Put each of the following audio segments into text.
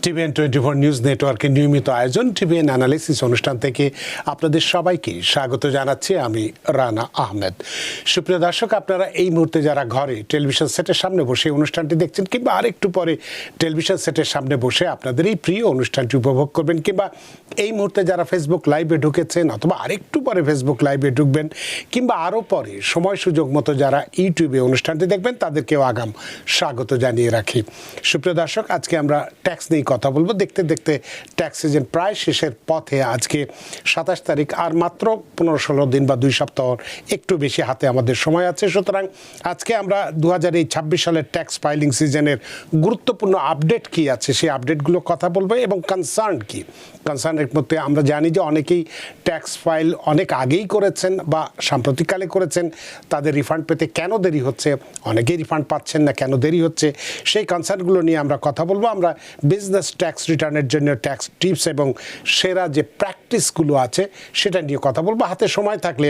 TVN 24 news নেটওয়ার্কের নিয়মিত আয়োজন টিভিএন অ্যানালিসিস অনুষ্ঠান থেকে আপনাদের সবাইকে স্বাগত জানাচ্ছি আমি রানা আহমেদ। সুপ্রিয় দর্শক, আপনারা এই মুহূর্তে যারা ঘরে টেলিভিশন সেটের সামনে বসে অনুষ্ঠানটি দেখছেন কিংবা আরেকটু পরে টেলিভিশন সেটের সামনে বসে আপনাদের এই প্রিয় অনুষ্ঠানটি উপভোগ করবেন, কিংবা এই মুহূর্তে যারা ফেসবুক লাইভে ঢুকেছেন অথবা আরেকটু পরে ফেসবুক লাইভে ঢুকবেন, কিংবা আরও পরে সময় সুযোগ মতো যারা ইউটিউবে অনুষ্ঠানটি দেখবেন তাদেরকেও আগাম স্বাগত জানিয়ে রাখি। সুপ্রিয় দর্শক, আজকে আমরা ট্যাক্স নিয়ে কথা বলবো। দেখতে দেখতে ট্যাক্স সিজন প্রায় শেষের পথে। আজকে 27 তারিখ, আর মাত্র 15-16 দিন বা 2 সপ্তাহ একটু বেশি হাতে আমাদের সময় আছে। সুতরাং আজকে আমরা 2026 সালের ট্যাক্স ফাইলিং সিজনের গুরুত্বপূর্ণ আপডেট কি আছে সেই আপডেটগুলো কথা বলবো, এবং কনসার্ন কি। কনসার্নের মধ্যে আমরা জানি যে অনেকেই ট্যাক্স ফাইল অনেক আগেই করেছেন বা সাম্প্রতিককালে করেছেন, তাদের রিফান্ড পেতে কেন দেরি হচ্ছে, অনেকেই রিফান্ড পাচ্ছেন না, কেন দেরি হচ্ছে, সেই কনসার্নগুলো নিয়ে আমরা কথা বলবো। আমরা বিজনেস ট্যাক্স রিটার্নের জন্য ট্যাক্স টিপস এবং সেরা যে প্র্যাকটিসগুলো আছে সেটা নিয়ে কথা বলবো। হাতে সময় থাকলে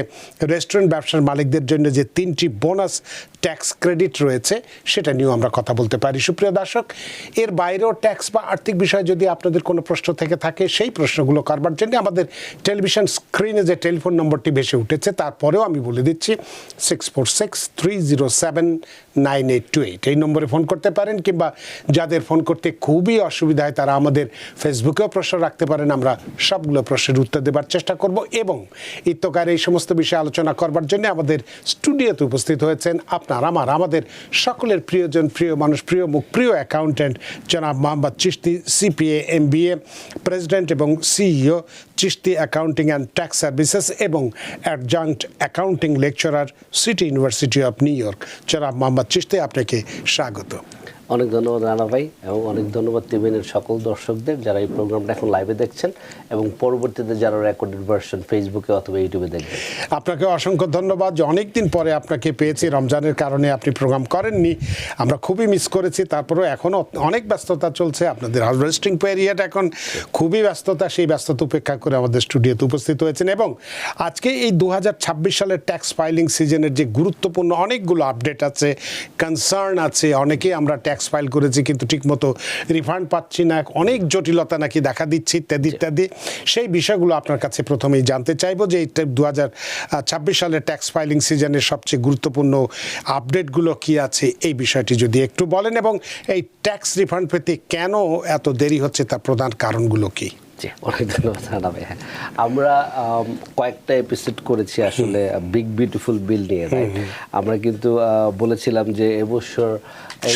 রেস্টুরেন্ট ব্যবসার মালিকদের জন্য যে 3টি বোনাস ট্যাক্স ক্রেডিট রয়েছে সেটা নিয়েও আমরা কথা বলতে পারি। সুপ্রিয় দর্শক, এর বাইরেও ট্যাক্স বা আর্থিক বিষয়ে যদি আপনাদের কোনো প্রশ্ন থেকে থাকে সেই প্রশ্নগুলো করবার জন্য আমাদের টেলিভিশন স্ক্রিনে যে টেলিফোন নম্বরটি ভেসে উঠেছে তারপরেও আমি বলে দিচ্ছি 646-307-9828 এই নম্বরে ফোন করতে পারেন, কিংবা যাদের ফোন করতে খুবই অসুবিধা হয় তারা আমাদের ফেসবুকেও প্রশ্ন রাখতে পারেন। আমরা সবগুলো প্রশ্নের উত্তর দেবার চেষ্টা করব, এবং ইত্যকার এই সমস্ত বিষয়ে আলোচনা করবার জন্য আমাদের স্টুডিওতে উপস্থিত হয়েছেন আমাদের সকলের প্রিয়জন, প্রিয় মানুষ, প্রিয় মুখ, প্রিয় অ্যাকাউন্ট্যান্ট জনাব Mohammad Chishti, CPA MBA, president এবং CEO Chishti accounting and tax services এবং adjunct accounting lecturer, City University of New York. জনাব মোহাম্মদ চিশতি, আপনাকে স্বাগত। অনেক ধন্যবাদ রানা ভাই, এবং অনেক ধন্যবাদ টিভিএনের সকল দর্শকদের যারা এই প্রোগ্রামটা এখন লাইভে দেখছেন এবং পরবর্তীতে যারা রেকর্ডেড ভার্সন ফেসবুকে অথবা ইউটিউবে দেখবেন। আপনাকে অসংখ্য ধন্যবাদ যে অনেক দিন পরে আপনাকে পেয়েছি। রমজানের কারণে আপনি প্রোগ্রাম করেননি, আমরা খুবই মিস করেছি। তারপরেও এখনও অনেক ব্যস্ততা চলছে, আপনাদের হারভেস্টিং পিরিয়ড এখন খুবই ব্যস্ততা, সেই ব্যস্ততা উপেক্ষা করে আমাদের স্টুডিওতে উপস্থিত হয়েছেন। এবং আজকে এই 2026 সালের ট্যাক্স ফাইলিং সিজনের যে গুরুত্বপূর্ণ অনেকগুলো আপডেট আছে, কনসার্ন আছে, অনেকেই আমরা ট্যাক্স ফাইল করেছি কিন্তু ঠিকমতো রিফান্ড পাচ্ছি না, অনেক জটিলতা নাকি দেখা দিচ্ছে ইত্যাদি ইত্যাদি, সেই বিষয়গুলো আপনার কাছে প্রথমেই জানতে চাইবো যে এই 2026 সালের ট্যাক্স ফাইলিং সিজনের সবচেয়ে গুরুত্বপূর্ণ আপডেটগুলো কি আছে এই বিষয়টি যদি একটু বলেন, এবং এই ট্যাক্স রিফান্ড পেতে কেন এত দেরি হচ্ছে তার প্রধান কারণগুলো কি। অনেক ধন্যবাদ রানা ভাই। হ্যাঁ, আমরা কয়েকটা এপিসোড করেছি আসলে বিগ বিউটিফুল বিল নিয়ে। আমরা কিন্তু বলেছিলাম যে এবছর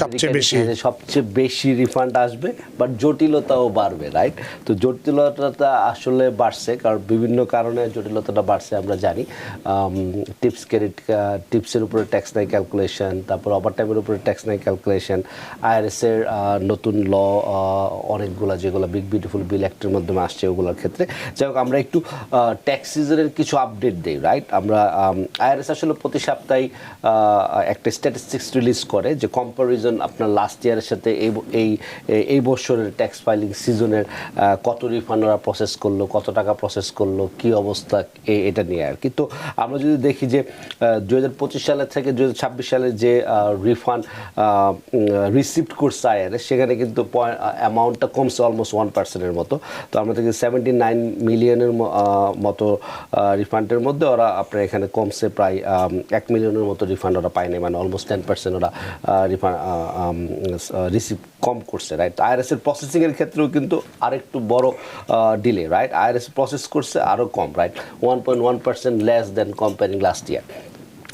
সবচেয়ে বেশি রিফান্ড আসবে, বাট জটিলতাও বাড়বে, রাইট? তো জটিলতাটা আসলে বাড়ছে, কারণ বিভিন্ন কারণে জটিলতাটা বাড়ছে আমরা জানি। টিপস ক্রেডিট, টিপসের উপরে ট্যাক্স নাই ক্যালকুলেশন, তারপর ওভারটাইমের উপরে ট্যাক্স নাই ক্যালকুলেশন, IRS-এর নতুন ল অনেকগুলো যেগুলো বিগ বিউটিফুল বিল অ্যাক্টের মাধ্যমে আসছে ওগুলোর ক্ষেত্রে। যাই হোক, আমরা একটু ট্যাক্স সিজনের কিছু আপডেট দিই, রাইট? আমরা IRS আসলে প্রতি সপ্তাহে একটা স্ট্যাটিস্টিক্স রিলিজ করে যে কম্পারিজন আপনার লাস্ট ইয়ারের সাথে এই বছরের ট্যাক্স ফাইলিং সিজনের কত রিফান্ড ওরা প্রসেস করলো, কত টাকা প্রসেস করলো, কি অবস্থা, এটা নিয়ে আর কি। তো আমরা যদি দেখি যে 2025 সালের থেকে 2026 সালের যে রিফান্ড রিসিভড করছে IRS, সেখানে কিন্তু অ্যামাউন্টটা কমছে অলমোস্ট 1%-এর মতো। তো আমরা দেখি 79 মিলিয়নের মতো রিফান্ডের মধ্যে ওরা আপনার এখানে কমছে প্রায় 1 মিলিয়নের মতো রিফান্ড ওরা পায়নি, মানে অলমোস্ট 10% ওরা রিফান্ড রিসিভ কম করছে, রাইট? IRS-এর প্রসেসিংয়ের ক্ষেত্রেও কিন্তু আরেকটু বড় ডিলে, রাইট? IRS প্রসেস করছে আরও কম, right? 1.1% less than comparing last year.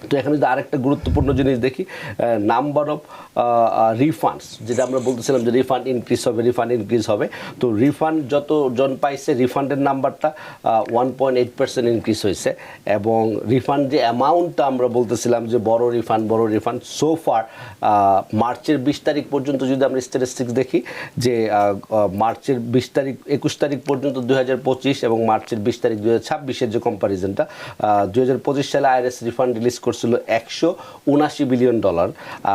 তো এখানে যদি আরেকটা গুরুত্বপূর্ণ জিনিস দেখি, নাম্বার অফ রিফান্ডস, যেটা আমরা বলতেছিলাম যে রিফান্ড ইনক্রিজ হবে। তো রিফান্ড যতজন পাইছে, রিফান্ডের নাম্বারটা 1.8% ইনক্রিজ হয়েছে, এবং রিফান্ড যে অ্যামাউন্টটা আমরা বলতেছিলাম যে বড় রিফান্ড সো ফার মার্চের 20 তারিখ পর্যন্ত যদি আমরা স্ট্যাটিস্টিক্স দেখি যে মার্চের 21 তারিখ পর্যন্ত 2025 এবং মার্চের 20 তারিখ 2026-এর যে কম্পারিজনটা, 2025 সালে IRS রিফান্ড রিলিজ করছিল $179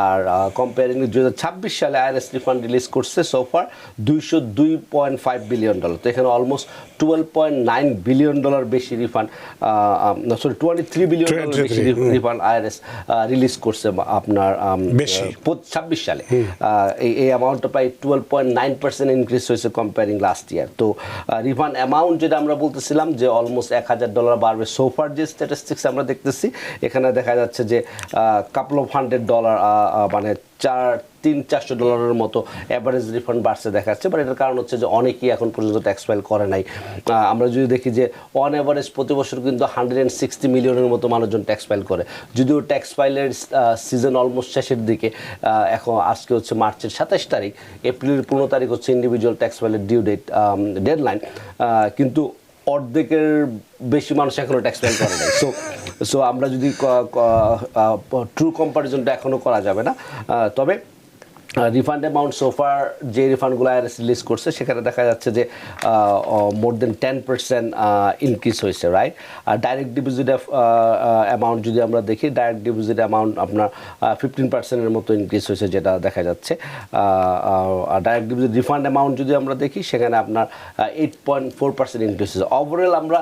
আর কম্পেয়ারিং 2026 সালে আইআরএস রিফান্ড রিলিজ করছে সোফার $202.5 বিলিয়ন। তো এখানে অলমোস্ট $12.9 বিলিয়ন বেশি রিফান্ড, সরি $23 বিলিয়ন বেশি রিফান্ড আইআরএস রিলিজ করছে আপনার 26 সালে। এই অ্যামাউন্টটা প্রায় 12.9% ইনক্রিজ হয়েছে কম্পেয়ারিং লাস্ট ইয়ার। তো রিফান্ড অ্যামাউন্ট যেটা আমরা বলতেছিলাম যে অলমোস্ট $1,000 বাড়বে, সোফার যে স্ট্যাটিস্টিক্স আমরা দেখতেছি এখানে দেখা যাচ্ছে যে কাপল অফ $100 মানে $300-400 মতো অ্যাভারেজ রিফান্ড বাড়ছে দেখা যাচ্ছে। বাট এটার কারণ হচ্ছে যে অনেকেই এখন পর্যন্ত ট্যাক্স ফাইল করে নাই। আমরা যদি দেখি যে অন অ্যাভারেজ প্রতি বছর কিন্তু 160 মিলিয়নের মতো মানুষজন ট্যাক্স ফাইল করে, যদিও ট্যাক্স ফাইলের সিজন অলমোস্ট শেষের দিকে। এখন আজকে হচ্ছে মার্চের 27 তারিখ, এপ্রিলের 15 তারিখ হচ্ছে ইন্ডিভিজুয়াল ট্যাক্স ফাইলের ডিউ ডেডলাইন, কিন্তু অর্ধেকের বেশি মানুষ এখনও ট্যাক্স ফাইল করে নাই। সো আমরা যদি ট্রু কম্পারিজনটা এখনও করা যাবে না। তবে রিফান্ড অ্যামাউন্ট সোফার যে রিফান্ডগুলো আইআরএস রিলিজ করছে সেখানে দেখা যাচ্ছে যে মোর দেন 10% ইনক্রিজ হয়েছে, রাইট। আর ডাইরেক্ট ডিপোজিট অ্যামাউন্ট যদি আমরা দেখি, ডাইরেক্ট ডিপোজিট অ্যামাউন্ট আপনার 15%-এর মতো ইনক্রিজ হয়েছে যেটা দেখা যাচ্ছে। আর ডাইরেক্ট ডিপোজিট রিফান্ড অ্যামাউন্ট যদি আমরা দেখি সেখানে আপনার 8.4% ইনক্রিজ হয়েছে। ওভারঅল আমরা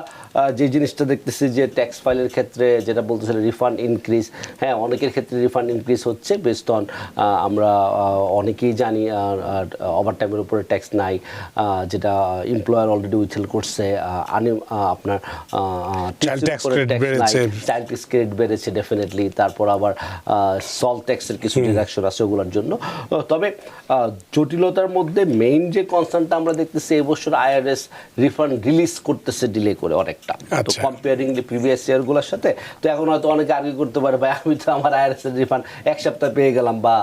যে জিনিসটা দেখতেছি যে ট্যাক্স ফাইলের ক্ষেত্রে যেটা বলতেছিলেন রিফান্ড ইনক্রিজ, হ্যাঁ অনেকের ক্ষেত্রে রিফান্ড ইনক্রিজ হচ্ছে বেসড অন আমরা অনেকেই জানি ওভারটাইমের উপরে ট্যাক্স নাই, যেটা এমপ্লয়ার অলরেডি উইথহেল্ড করছে। আপনার চাইল্ড ট্যাক্স ক্রেডিট বেড়েছে ডেফিনেটলি। তারপর আবার সল্ট ট্যাক্সের কিছু ডিডাকশন আছে ওগুলোর জন্য। তবে জটিলতার মধ্যে মেইন যে কনসার্নটা আমরা দেখতেছি এবছর আইআরএস রিফান্ড রিলিজ করতেছে ডিলে করে অনেকটা, তো কম্পেয়ারিংলি প্রিভিয়াস ইয়ারগুলোর সাথে। তো এখন হয়তো অনেকে আর্গু করতে পারে ভাই আমি তো আমার আইআরএস এর রিফান্ড 1 সপ্তাহ পেয়ে গেলাম বা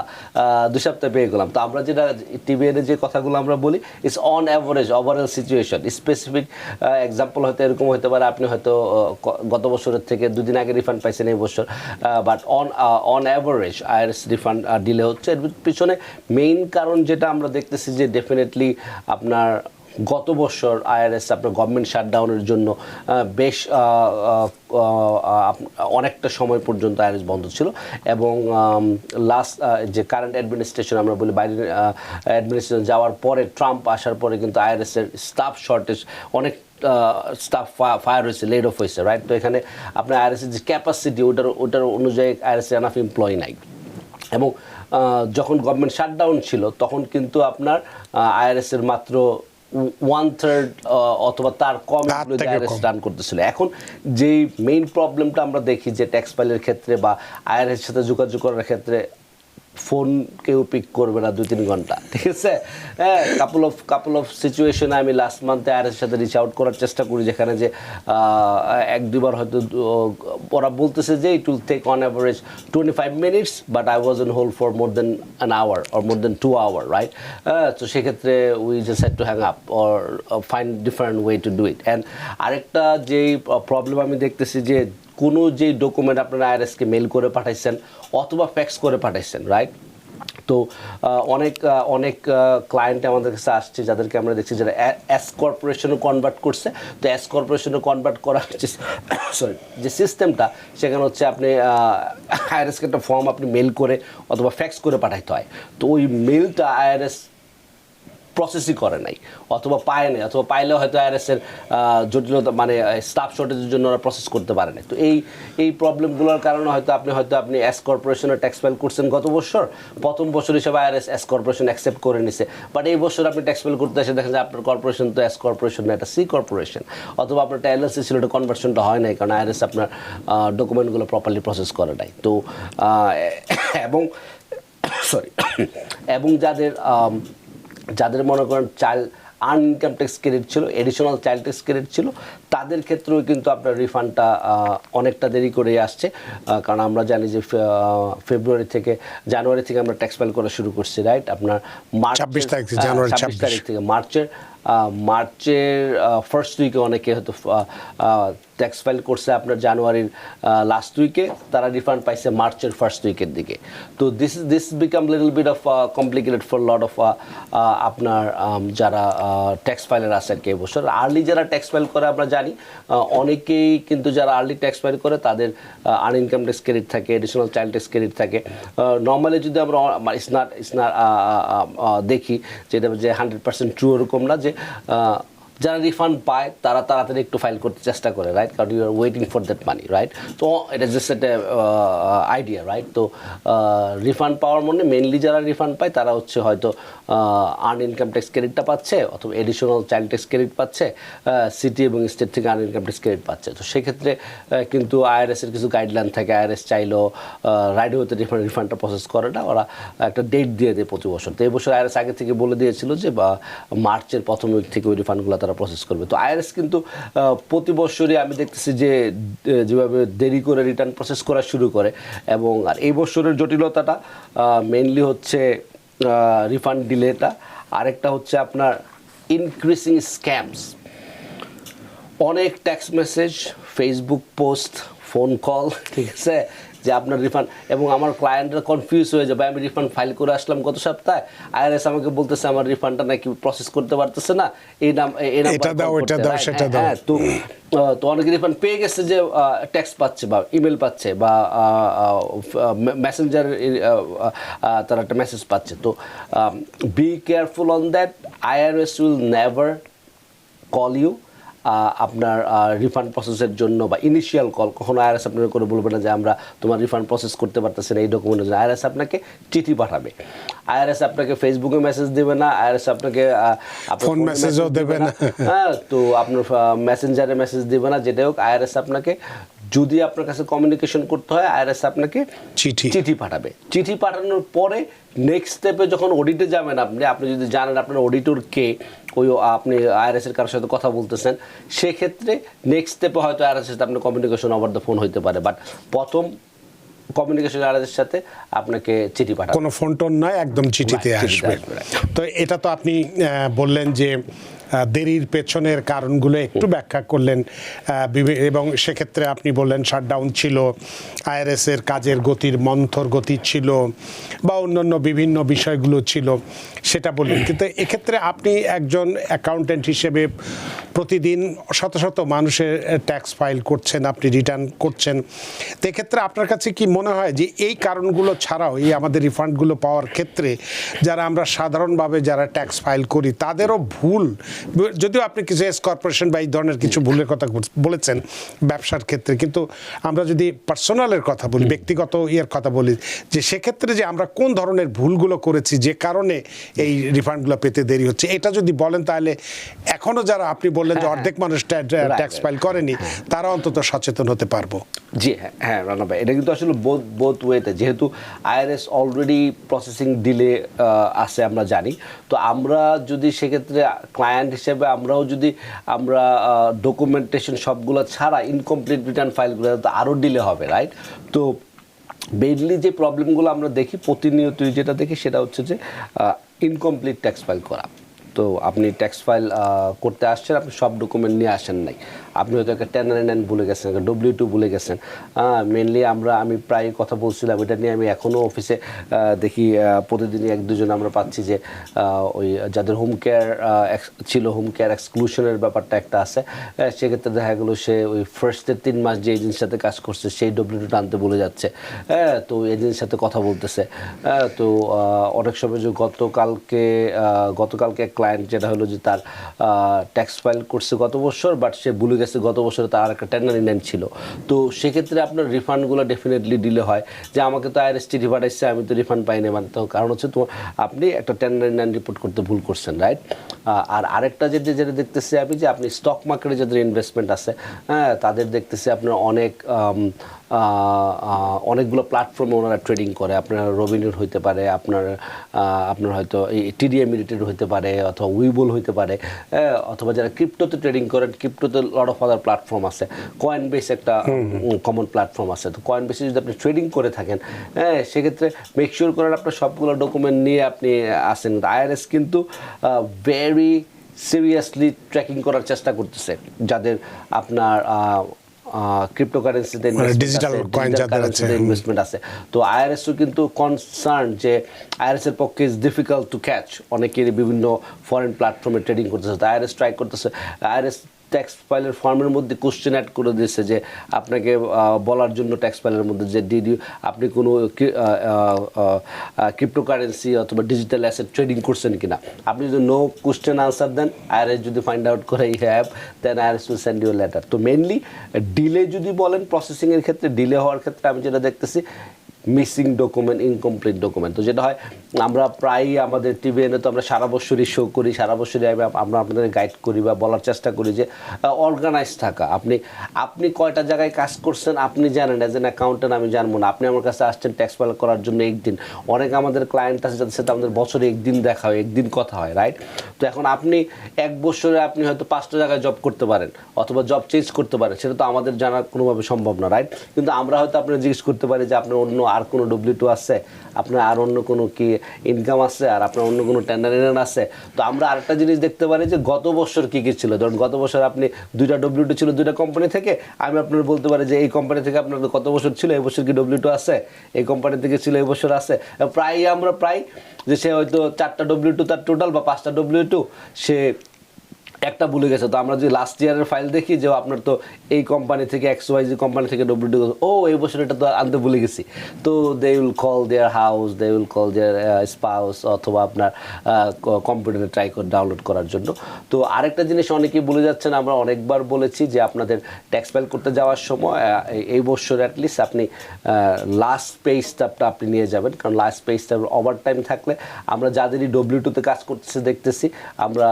2 সপ্তাহে পেয়ে গেলাম। তো আমরা যেটা টিভিএনে যে কথাগুলো আমরা বলি it's on average overall situation. Specific example হয়তো এরকম হতে পারে আপনি হয়তো গত বছরের থেকে 2 দিন আগে রিফান্ড পাইছেন এই বছর, but on average IRS refund delay হচ্ছে। এর পিছনে মেইন কারণ যেটা আমরা দেখতেছি যে ডেফিনেটলি আপনার গত বছর আইআরএস আপনার গভর্নমেন্ট শাটডাউনের জন্য বেশ অনেকটা সময় পর্যন্ত আইআরএস বন্ধ ছিল, এবং লাস্ট যে কারেন্ট অ্যাডমিনিস্ট্রেশন আমরা বলি বাইডেন অ্যাডমিনিস্ট্রেশন যাওয়ার পরে, ট্রাম্প আসার পরে কিন্তু আইআরএসের স্টাফ শর্টেজ, অনেক স্টাফ ফায়ার হয়েছে, লেড অফ হয়েছে, রাইট। তো এখানে আপনার আইআরএসের যে ক্যাপাসিটি ওটার অনুযায়ী আইআরএসের এনাফ এমপ্লয়ি নাই, এবং যখন গভর্নমেন্ট শাটডাউন ছিল তখন কিন্তু আপনার আইআরএসের মাত্র 1/3 অথবা তার কম আইআরএস রান করতেছিল। এখন যেই মেইন প্রবলেমটা আমরা দেখি যে ট্যাক্স ফাইলের ক্ষেত্রে বা আইআরএস সাথে যোগাযোগ করার ক্ষেত্রে ফোন কেউ পিক করবে না 2-3 ঘন্টা, ঠিক আছে। হ্যাঁ, কাপল অফ সিচুয়েশনে আমি লাস্ট মান্থে আইআরএসের সাথে রিচ আউট করার চেষ্টা করি, যেখানে যে 1-2 বার হয়তো ওরা বলতেছে যে it will take on average 25 minutes, but I was on hold for more than an hour or more than 2 hour, right. তো সেক্ষেত্রে we just had to hang up or find different way to do it. And আরেকটা যেই problem আমি দেখতেছি যে কোনো যেই document আপনারা আইআরএসকে মেল করে পাঠাইছেন অথবা ফ্যাক্স করে পাঠাইছেন, রাইট। তো অনেক ক্লায়েন্ট আমাদের কাছে আসছে যাদেরকে আমরা দেখছি যারা এস কর্পোরেশনও কনভার্ট করছে। তো এস কর্পোরেশনও কনভার্ট করার যে সিস্টেমটা সেখানে হচ্ছে আপনি আইআরএসকে একটা ফর্ম আপনি মেল করে অথবা ফ্যাক্স করে পাঠাইতে হয়। তো ওই মেলটা আইআরএস প্রসেসই করে নাই অথবা পায় নাই, অথবা পাইলেও হয়তো আইআরএসের জটিলতা মানে স্টাফ শর্টেজের জন্য ওরা প্রসেস করতে পারে না। তো এই প্রবলেমগুলোর কারণে আপনি এস কর্পোরেশনের ট্যাক্স ফাইল করছেন গত বছর, প্রথম বছর হিসেবে আইআরএস এস কর্পোরেশন অ্যাকসেপ্ট করে নিছে, বাট এই বছর আপনি ট্যাক্স ফাইল করতে এসে দেখেন যে আপনার কর্পোরেশন তো এস কর্পোরেশন না, এটা সি কর্পোরেশন, অথবা আপনার একটা এলএলসি ছিল, এটা কনভার্সনটা হয় নাই কারণ আইআরএস আপনার ডকুমেন্টগুলো প্রপারলি প্রসেস করে নাই। তো এবং যাদের মনে করেন child earn income tax credit ছিল, এডিশনাল চাইল্ড ট্যাক্স ক্রেডিট ছিল, তাদের ক্ষেত্রেও কিন্তু আপনার রিফান্ডটা অনেকটা দেরি করে আসছে। কারণ আমরা জানি যে জানুয়ারি থেকে আমরা ট্যাক্স ফাইল করা শুরু করছি, রাইট। আপনার 26 তারিখ থেকে মার্চের মার্চের ফার্স্ট উইকে অনেকে হয়তো ট্যাক্স ফাইল করছে আপনার জানুয়ারির লাস্ট উইকে, তারা রিফান্ড পাইছে মার্চের ফার্স্ট উইকের দিকে। তো this become little bit of complicated for lot of আপনার যারা ট্যাক্স ফাইলার আছে আর কি। এবছর আর্লি যারা ট্যাক্স ফাইল করে আমরা জানি অনেকেই কিন্তু যারা আর্লি ট্যাক্স ফাইল করে তাদের আনইনকাম ট্যাক্স ক্রেডিট থাকে, এডিশনাল চাইল্ড ট্যাক্স ক্রেডিট থাকে। নর্মালি যদি আমরা ইসনাট দেখি যেটা যে 100% ট্রু এরকম না যে যারা রিফান্ড পায় তারা তাড়াতাড়ি একটু ফাইল করতে চেষ্টা করে, রাইট, কারণ you are waiting for that money, right. তো এটা জাস্ট একটা আইডিয়া, রাইট। তো রিফান্ড পাওয়ার মানে মেনলি যারা রিফান্ড পায় তারা হচ্ছে হয়তো আর্ন ইনকাম ট্যাক্স ক্রেডিটটা পাচ্ছে অথবা এডিশনাল চাইল্ড ট্যাক্স ক্রেডিট পাচ্ছে, সিটি এবং স্টেট থেকে আর্ন ইনকাম ট্যাক্স ক্রেডিট পাচ্ছে। তো সেক্ষেত্রে কিন্তু আইআরএসের কিছু গাইডলাইন থাকে, আইআরএস চাইলেও রাইট হতে রিফান্ডটা প্রসেস করে না, ওরা একটা ডেট দিয়ে দেয় প্রতি বছর। তো এই বছর আইআরএস আগে থেকে বলে দিয়েছিল যে মার্চের প্রথম উইক থেকে ওই রিফান্ডগুলো তারা প্রসেস করবে। তো আইআরএস কিন্তু প্রতি বছরই আমি দেখতেছি যে যেভাবে দেরি করে রিটার্ন প্রসেস করা শুরু করে, এবং আর এই বছরের জটিলতাটা মেইনলি হচ্ছে রিফান্ড ডিলেটা, আরেকটা হচ্ছে আপনার ইনক্রিজিং স্ক্যামস। অনেক tax message, Facebook post, phone call, ঠিক আছে, যে আপনার রিফান্ড, এবং আমার ক্লায়েন্টরা কনফিউজ হয়ে যাবে। আমি রিফান্ড ফাইল করে আসলাম গত সপ্তাহে, আইআরএস আমাকে বলতেছে আমার রিফান্ডটা নাকি প্রসেস করতে পারতেছে না, এই তো অনেকে রিফান্ড পেয়ে গেছে যে টেক্সট পাচ্ছে বা ইমেল পাচ্ছে বা মেসেঞ্জার তারা একটা মেসেজ পাচ্ছে। তো be careful on that. IRS will never call you আপনার রিফান্ড প্রসেসের জন্য বা ইনিশিয়াল কল। কখনো আইআরএস আপনাকে করে বলবে না যে আমরা তোমার রিফান্ড প্রসেস করতে পারতেছি না এই ডকুমেন্টের জন্য। আইআরএস আপনাকে চিঠি পাঠাবে, আইআরএস আপনাকে ফেসবুকে মেসেজ দেবে না, আইআরএস আপনাকে ফোন মেসেজও দেবে না, হ্যাঁ, তো আপনার মেসেঞ্জারে মেসেজ দেবে না, যেটাই হোক আইআরএস আপনাকে যদি আপনার কাছে কমিউনিকেশন করতে হয় আইআরএস আপনাকে চিঠি পাঠাবে। চিঠি পাঠানোর পরে নেক্সট স্টেপে যখন অডিটে যাবেন আপনি যদি জানেন আপনার অডিটর কে, ওই আপনি আইআরএসের কারোর সাথে কথা বলতেছেন, সেক্ষেত্রে নেক্সট স্টেপে হয়তো আইআরএসের সাথে আপনার কমিউনিকেশন ওভার দ্য ফোন হইতে পারে, বাট প্রথম কমিউনিকেশন আইআরএসের সাথে আপনাকে চিঠি পাঠাবে, কোনো ফোন টোন নয়, একদম চিঠিতে আসবে। তো এটা তো আপনি বললেন যে দেরির পেছনের কারণগুলো একটু ব্যাখ্যা করলেন, এবং সেক্ষেত্রে আপনি বললেন শাটডাউন ছিল, আইআরএসের কাজের গতির মন্থর গতি ছিল, বা অন্যান্য বিভিন্ন বিষয়গুলো ছিল, সেটা বললেন। কিন্তু এক্ষেত্রে আপনি একজন অ্যাকাউন্টেন্ট হিসেবে প্রতিদিন শত শত মানুষের ট্যাক্স ফাইল করছেন, আপনি রিটার্ন করছেন, তো এক্ষেত্রে আপনার কাছে কি মনে হয় যে এই কারণগুলো ছাড়াও এই আমাদের রিফান্ডগুলো পাওয়ার ক্ষেত্রে যারা আমরা সাধারণভাবে যারা ট্যাক্স ফাইল করি তাদেরও ভুল, যদিও আপনি কিছু এস কর্পোরেশন বা এই ধরনের কিছু ভুলের কথা বলেছেন ব্যবসার ক্ষেত্রে, কিন্তু আমরা যদি পার্সোনালের কথা বলি, ব্যক্তিগত ইয়ের কথা বলি, যে সেক্ষেত্রে যে আমরা কোন ধরনের ভুলগুলো করেছি যে কারণে এই রিফান্ডগুলো পেতে দেরি হচ্ছে, এটা যদি বলেন তাহলে এখনও যারা আপনি বললেন যে অর্ধেক মানুষ ট্যাক্স ফাইল করেনি তারা অন্তত সচেতন হতে পারবো। জি হ্যাঁ রানা ভাই, এটা কিন্তু আসলে বোথ ওয়েতে, যেহেতু আইআরএস অলরেডি প্রসেসিং ডিলে আছে আমরা জানি, তো আমরা যদি সেক্ষেত্রে ক্লায়েন্ট হিসেবে আমরাও যদি আমরা ডকুমেন্টেশন সবগুলো ছাড়া ইনকমপ্লিট রিটার্ন ফাইলগুলো তো আরও ডিলে হবে, রাইট। তো মেইনলি যে প্রবলেমগুলো আমরা দেখি প্রতিনিয়তই, যেটা দেখি সেটা হচ্ছে যে ইনকমপ্লিট ট্যাক্স ফাইল করা। তো আপনি ট্যাক্স ফাইল করতে আসছেন, আপনি সব ডকুমেন্ট নিয়ে আসেন নাই, আপনি হয়তো একটা 1099 ভুলে গেছেন, একটা W2 ভুলে গেছেন। মেনলি আমি প্রায় কথা বলছিলাম এটা নিয়ে, আমি এখনও অফিসে দেখি প্রতিদিনই 1-2 আমরা পাচ্ছি যে ওই যাদের হোম কেয়ার ছিল, হোম কেয়ার এক্সক্লুশনের ব্যাপারটা একটা আছে, সেক্ষেত্রে দেখা গেলো সে ওই ফার্স্টের 3 মাস যে এজেন্সির সাথে কাজ করছে সেই W2 টানতে বলে যাচ্ছে, তো এজেন্সির সাথে কথা বলতেছে। তো অনেক সময় যে গতকালকে ক্লায়েন্ট যেটা হলো যে তার ট্যাক্স ফাইল করছে গত বছর, বাট সে ভুলে গেছে গত বছরে তার একটা 1099 ছিল। তো সেক্ষেত্রে আপনার রিফান্ডগুলো ডেফিনেটলি ডিলে হয়, যে আমাকে তো আইআরএস চিঠি পাঠাইছে, আমি তো রিফান্ড পাইনি, মানে তো কারণ হচ্ছে তো আপনি একটা 1099 রিপোর্ট করতে ভুল করছেন, রাইট। আর আরেকটা যেটা দেখতেছি আমি, যে আপনি স্টক মার্কেটে যাদের ইনভেস্টমেন্ট আছে, হ্যাঁ, তাদের দেখতেছি আপনার অনেকগুলো প্ল্যাটফর্মে ওনারা ট্রেডিং করে। আপনার রবিনিউড হইতে পারে, আপনার হয়তো টিডিএম লিমিটেড হইতে পারে, অথবা উইবল হইতে পারে, অথবা যারা ক্রিপ্টোতে ট্রেডিং করেন, ক্রিপ্টোতে লট অফ আদার প্ল্যাটফর্ম আছে, কয়েনবেস একটা কমন প্ল্যাটফর্ম আছে। তো কয়েনবেসে যদি আপনি ট্রেডিং করে থাকেন, হ্যাঁ, সেক্ষেত্রে মেক শিওর করেন আপনার সবগুলো ডকুমেন্ট নিয়ে আপনি আসেন। আইআরএস কিন্তু ভেরি সিরিয়াসলি ট্র্যাকিং করার চেষ্টা করতেছে, যাদের আপনার ক্রিপ্টোকারেন্সিতে ডিজিটাল কয়েন যাদের আছে, ইনভেস্টমেন্ট আছে। তো আইআরএসও কিন্তু কনসার্ন যে আইআরএস এর পক্ষে ইজ ডিফিকাল্ট টু ক্যাচ, অনেকেরই বিভিন্ন ফরেন প্ল্যাটফর্মে ট্রেডিং করতেছে। তো আইআরএস ট্রাই করতেছে, আইআরএস ট্যাক্স ফাইলের ফর্মের মধ্যে কোশ্চেন অ্যাড করে দিয়েছে যে আপনাকে বলার জন্য ট্যাক্স ফাইলের মধ্যে যে আপনি কোনো ক্রিপ্টোকারেন্সি অথবা ডিজিটাল অ্যাসেট ট্রেডিং করছেন কিনা। আপনি যদি নো কোশ্চেন আনসার দেন, আইআরএস যদি ফাইন্ড আউট করে you have, then IRS will send you letter. তো মেইনলি ডিলে যদি বলেন, প্রসেসিংয়ের ক্ষেত্রে ডিলে হওয়ার ক্ষেত্রে আমি যেটা দেখতেছি মিসিং ডকুমেন্ট, ইনকমপ্লিট ডকুমেন্ট। তো যেটা হয় আমরা প্রায়ই আমাদের টিভিএনে তো আমরা সারা বছরই শো করি, সারা বছরই আমরা আপনাদের গাইড করি বা বলার চেষ্টা করি যে অর্গানাইজ থাকা। আপনি কয়টা জায়গায় কাজ করছেন আপনি জানেন, অ্যাজ এন অ্যাকাউন্টেন্ট আমি জানবো না। আপনি আমার কাছে আসছেন ট্যাক্স ফাইল করার জন্য একদিন, অনেক আমাদের ক্লায়েন্ট আছে যাদের সাথে আমাদের বছরে একদিন দেখা হয়, একদিন কথা হয়, রাইট? তো এখন আপনি এক বছরে আপনি হয়তো 5টা জায়গায় জব করতে পারেন অথবা জব চেঞ্জ করতে পারেন, সেটা তো আমাদের জানা কোনোভাবে সম্ভব না, রাইট? কিন্তু আমরা হয়তো আপনার জিজ্ঞেস করতে পারি যে আপনার অন্য আর কোনো W2 আছে, আপনার আর অন্য কোনো কি ইনকাম আছে, আর আপনার অন্য কোনো টেন্ডার আছে। তো আমরা আরেকটা জিনিস দেখতে পারি যে গত বছর কী কী ছিল। ধরুন গত বছর আপনি 2টা W2 ছিল 2টা কোম্পানি থেকে, আমি আপনার বলতে পারি যে এই কোম্পানি থেকে আপনার কত বছর ছিল, এই বছর কি W2 আছে, এই কোম্পানি থেকে ছিল এই বছর আছে। আমরা প্রায় যে সে হয়তো 4টা W2 তার টোটাল বা 5টা W2 সে একটা ভুলে গেছে। তো আমরা যদি লাস্ট ইয়ারের ফাইল দেখি যে আপনার তো এই কোম্পানি থেকে XYZ কোম্পানি থেকে W2, ও এই বছর এটা তো আনতে ভুলে গেছি। তো they will call their house, they will call their spouse অথবা আপনার কম্পিউটারে ট্রাই করে ডাউনলোড করার জন্য। তো আরেকটা জিনিস অনেকেই ভুলে যাচ্ছেন, আমরা অনেকবার বলেছি যে আপনাদের ট্যাক্স ফাইল করতে যাওয়ার সময় এই বছর অ্যাটলিস্ট আপনি লাস্ট পে স্ট্যাপটা আপনি নিয়ে যাবেন, কারণ last pay step over time থাকলে আমরা যাদেরই W2-তে কাজ করতেছে দেখতেছি, আমরা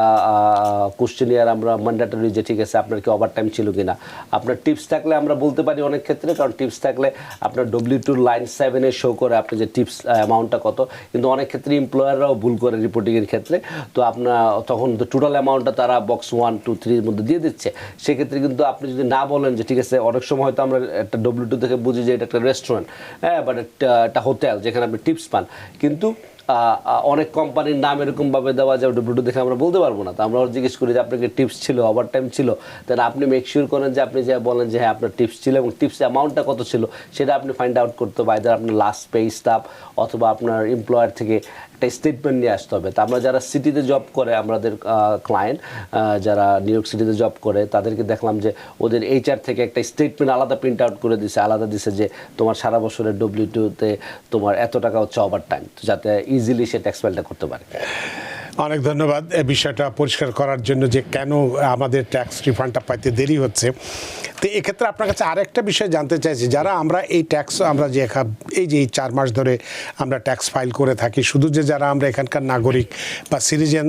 কোশ্চেনিয়ার আমরা ম্যান্ডেটরি যে ঠিক আছে আপনার কি ওভার টাইম ছিল কিনা। আপনার টিপস থাকলে আমরা বলতে পারি অনেক ক্ষেত্রে, কারণ টিপস থাকলে আপনার W2 লাইন 7-এ শো করে আপনি যে টিপস অ্যামাউন্টটা কত, কিন্তু অনেক ক্ষেত্রে এমপ্লয়াররাও ভুল করে রিপোর্টিংয়ের ক্ষেত্রে। তো আপনার তখন তো টোটাল অ্যামাউন্টটা তারা বক্স 1, 2, 3-এর মধ্যে দিয়ে দিচ্ছে। সেক্ষেত্রে কিন্তু আপনি যদি না বলেন যে ঠিক আছে, অনেক সময় হয়তো আমরা একটা W2 থেকে বুঝি যে এটা একটা রেস্টুরেন্ট, হ্যাঁ, বাট একটা হোটেল যেখানে আপনি টিপস পান, কিন্তু অনেক কোম্পানির নাম এরকমভাবে দেওয়া যায় W2 দেখে আমরা বলতে পারবো না। তো আমরা জিজ্ঞেস করি যে আপনাকে টিপস ছিল, ওভার টাইম ছিল, তাহলে আপনি মেক শিওর করেন যে আপনি যা বলেন যে হ্যাঁ আপনার টিপস ছিল এবং টিপস অ্যামাউন্টটা কত ছিল সেটা আপনি ফাইন্ড আউট করতে হবে। আইদার আপনার লাস্ট পে স্টাফ অথবা আপনার এমপ্লয়ার থেকে একটা স্টেটমেন্ট নিয়ে আসতে হবে। তো আমরা যারা সিটিতে জব করে, আমাদের ক্লায়েন্ট যারা নিউ ইয়র্ক সিটিতে জব করে, তাদেরকে দেখলাম যে ওদের HR থেকে একটা স্টেটমেন্ট আলাদা প্রিন্ট আউট করে দিছে, আলাদা দিছে যে তোমার সারা বছরের W2-তে তোমার এত টাকা হচ্ছে ওভার টাইম, যাতে ইজিলি সে ট্যাক্স ফাইলটা করতে পারে। অনেক ধন্যবাদ এই বিষয়টা পরিষ্কার করার জন্য যে কেন আমাদের ট্যাক্স রিফান্ডটা পাইতে দেরি হচ্ছে। তো এক্ষেত্রে আপনার কাছে আরেকটা বিষয় জানতে চাইছি, যারা আমরা এই ট্যাক্স আমরা যে এই যে 4 মাস ধরে আমরা ট্যাক্স ফাইল করে থাকি, শুধু যে যারা আমরা এখানকার নাগরিক বা সিটিজেন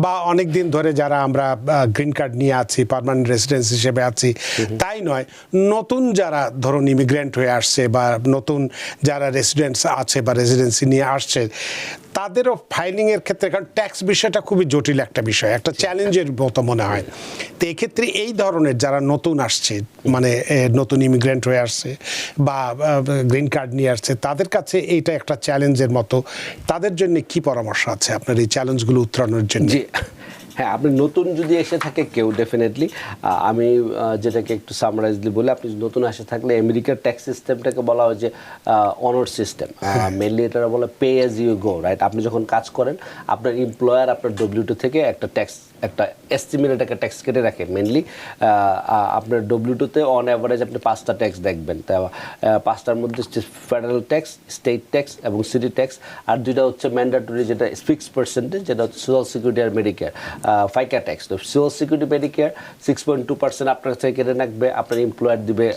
বা অনেক দিন ধরে যারা আমরা গ্রিন কার্ড নিয়ে আছি, পার্মানেন্ট রেসিডেন্স হিসেবে আছি, তাই নয়, নতুন যারা ধরুন ইমিগ্রেন্ট হয়ে আসছে বা নতুন যারা রেসিডেন্টস আছে বা রেসিডেন্সি নিয়ে আসছে, তাদেরও ফাইলিংয়ের ক্ষেত্রে, কারণ ট্যাক্স বিষয়টা খুবই জটিল একটা বিষয়, একটা চ্যালেঞ্জের মতো মনে হয়। তো এক্ষেত্রে এই ধরনের যারা নতুন আসছে, মানে নতুন ইমিগ্রেন্ট হয়ে আসছে বা গ্রিন কার্ড নিয়ে আসছে, তাদের কাছে এইটা একটা চ্যালেঞ্জের মতো, তাদের জন্য কি পরামর্শ আছে আপনার এই চ্যালেঞ্জগুলো উত্তরণের জন্য? হ্যাঁ, আপনি নতুন যদি এসে থাকে কেউ, ডেফিনেটলি আমি যেটাকে একটু সামারাইজলি বলি, আপনি নতুন এসে থাকলে আমেরিকার ট্যাক্স সিস্টেমটাকে বলা হয় যে অনার সিস্টেম। মেনলি এটা বলে pay as you go, right? আপনি যখন কাজ করেন, আপনার এমপ্লয়ার আপনার W2 থেকে একটা এস্টিমেটেড একটা ট্যাক্স কেটে রাখে। মেনলি আপনার W2-তে অন অ্যাভারেজ আপনি 5টা ট্যাক্স দেখবেন। তা 5টার মধ্যে হচ্ছে ফেডারেল ট্যাক্স, স্টেট ট্যাক্স এবং সিটি ট্যাক্স, আর 2টা হচ্ছে ম্যান্ডেটরি, যেটা ফিক্সড পার্সেন্টেজ, যেটা হচ্ছে সোশ্যাল সিকিউরিটি আর মেডিকেয়ার, ফাইকা ট্যাক্স। তো সোশ্যাল সিকিউরিটি মেডিকেয়ার 6.2% আপনার থেকে কেটে রাখবে, আপনার এমপ্লয়ার দিবে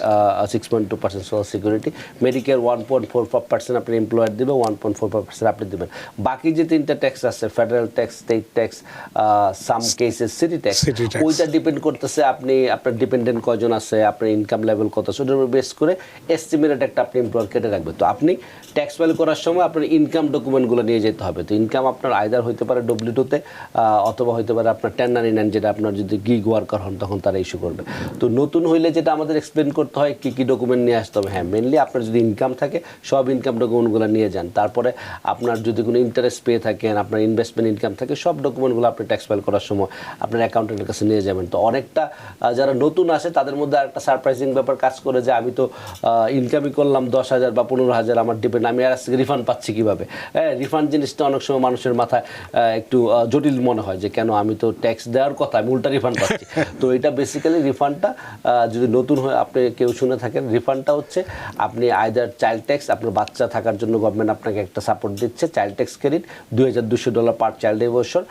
6.2% সোশ্যাল সিকিউরিটি, মেডিকেয়ার 1.45% আপনার এমপ্লয়ার দিবে, 1.45% আপনি দেবেন। বাকি যে 3টা ট্যাক্স আছে, federal tax, state tax, some cases city tax, ওইটা ডিপেন্ড করতেছে আপনার ডিপেন্ডেন্ট কজন আছে, আপনার ইনকাম লেভেল কত, সেটার উপর বেস করে এস্টিমেটেড একটা আপনি এমপ্লয়ার কেটে রাখবে। তো আপনি ট্যাক্স ফাইল করার সময় আপনার ইনকাম ডকুমেন্টগুলো নিয়ে যেতে হবে। তো ইনকাম আপনার আইদার হইতে পারে W2-তে অথবা হইতে পারে আপনার 1099, যেটা আপনার যদি গিগ ওয়ার্কার হন তখন তারা ইস্যু করবে। তো নতুন হইলে যেটা আমাদের এক্সপ্লেন করতে হয় কী কী ডকুমেন্ট নিয়ে আসতে হবে। হ্যাঁ, মেনলি আপনার যদি ইনকাম থাকে সব ইনকাম ডকুমেন্টগুলো নিয়ে যান। তারপরে আপনার যদি কোনো ইন্টারেস্ট পেয়ে থাকেন, আপনার ইনভেস্টমেন্ট ইনকাম থাকে, সব ডকুমেন্টগুলো আপনি ট্যাক্স ফাইল করার সময় আপনার অ্যাকাউন্টেন্টের কাছে নিয়ে যাবেন। তো অনেকটা যারা নতুন আসে তাদের মধ্যে আরেকটা সারপ্রাইজিং ব্যাপার কাজ করে যে আমি তো ইনকামই করলাম 10,000 বা 15,000, আমার ডিপেন্ড, আমি আর রিফান্ড পাচ্ছি কীভাবে? হ্যাঁ, রিফান্ড জিনিসটা অনেক সময় মানুষের মাথায় একটু জটিল মনে হয় যে কেন, আমি তো ট্যাক্স দেওয়ার কথা, আমি উল্টা রিফান্ড পাচ্ছি। তো এটা বেসিক্যালি রিফান্ডটা যদি নতুন হয়ে আপনি কেউ শুনে থাকেন, রিফান্ডটা হচ্ছে আপনি আইদার চাইল্ড ট্যাক্স, আপনার বাচ্চা থাকার জন্য গভর্নমেন্ট আপনাকে একটা সাপোর্ট দিচ্ছে, child tax credit $2,200 per child এ বছর,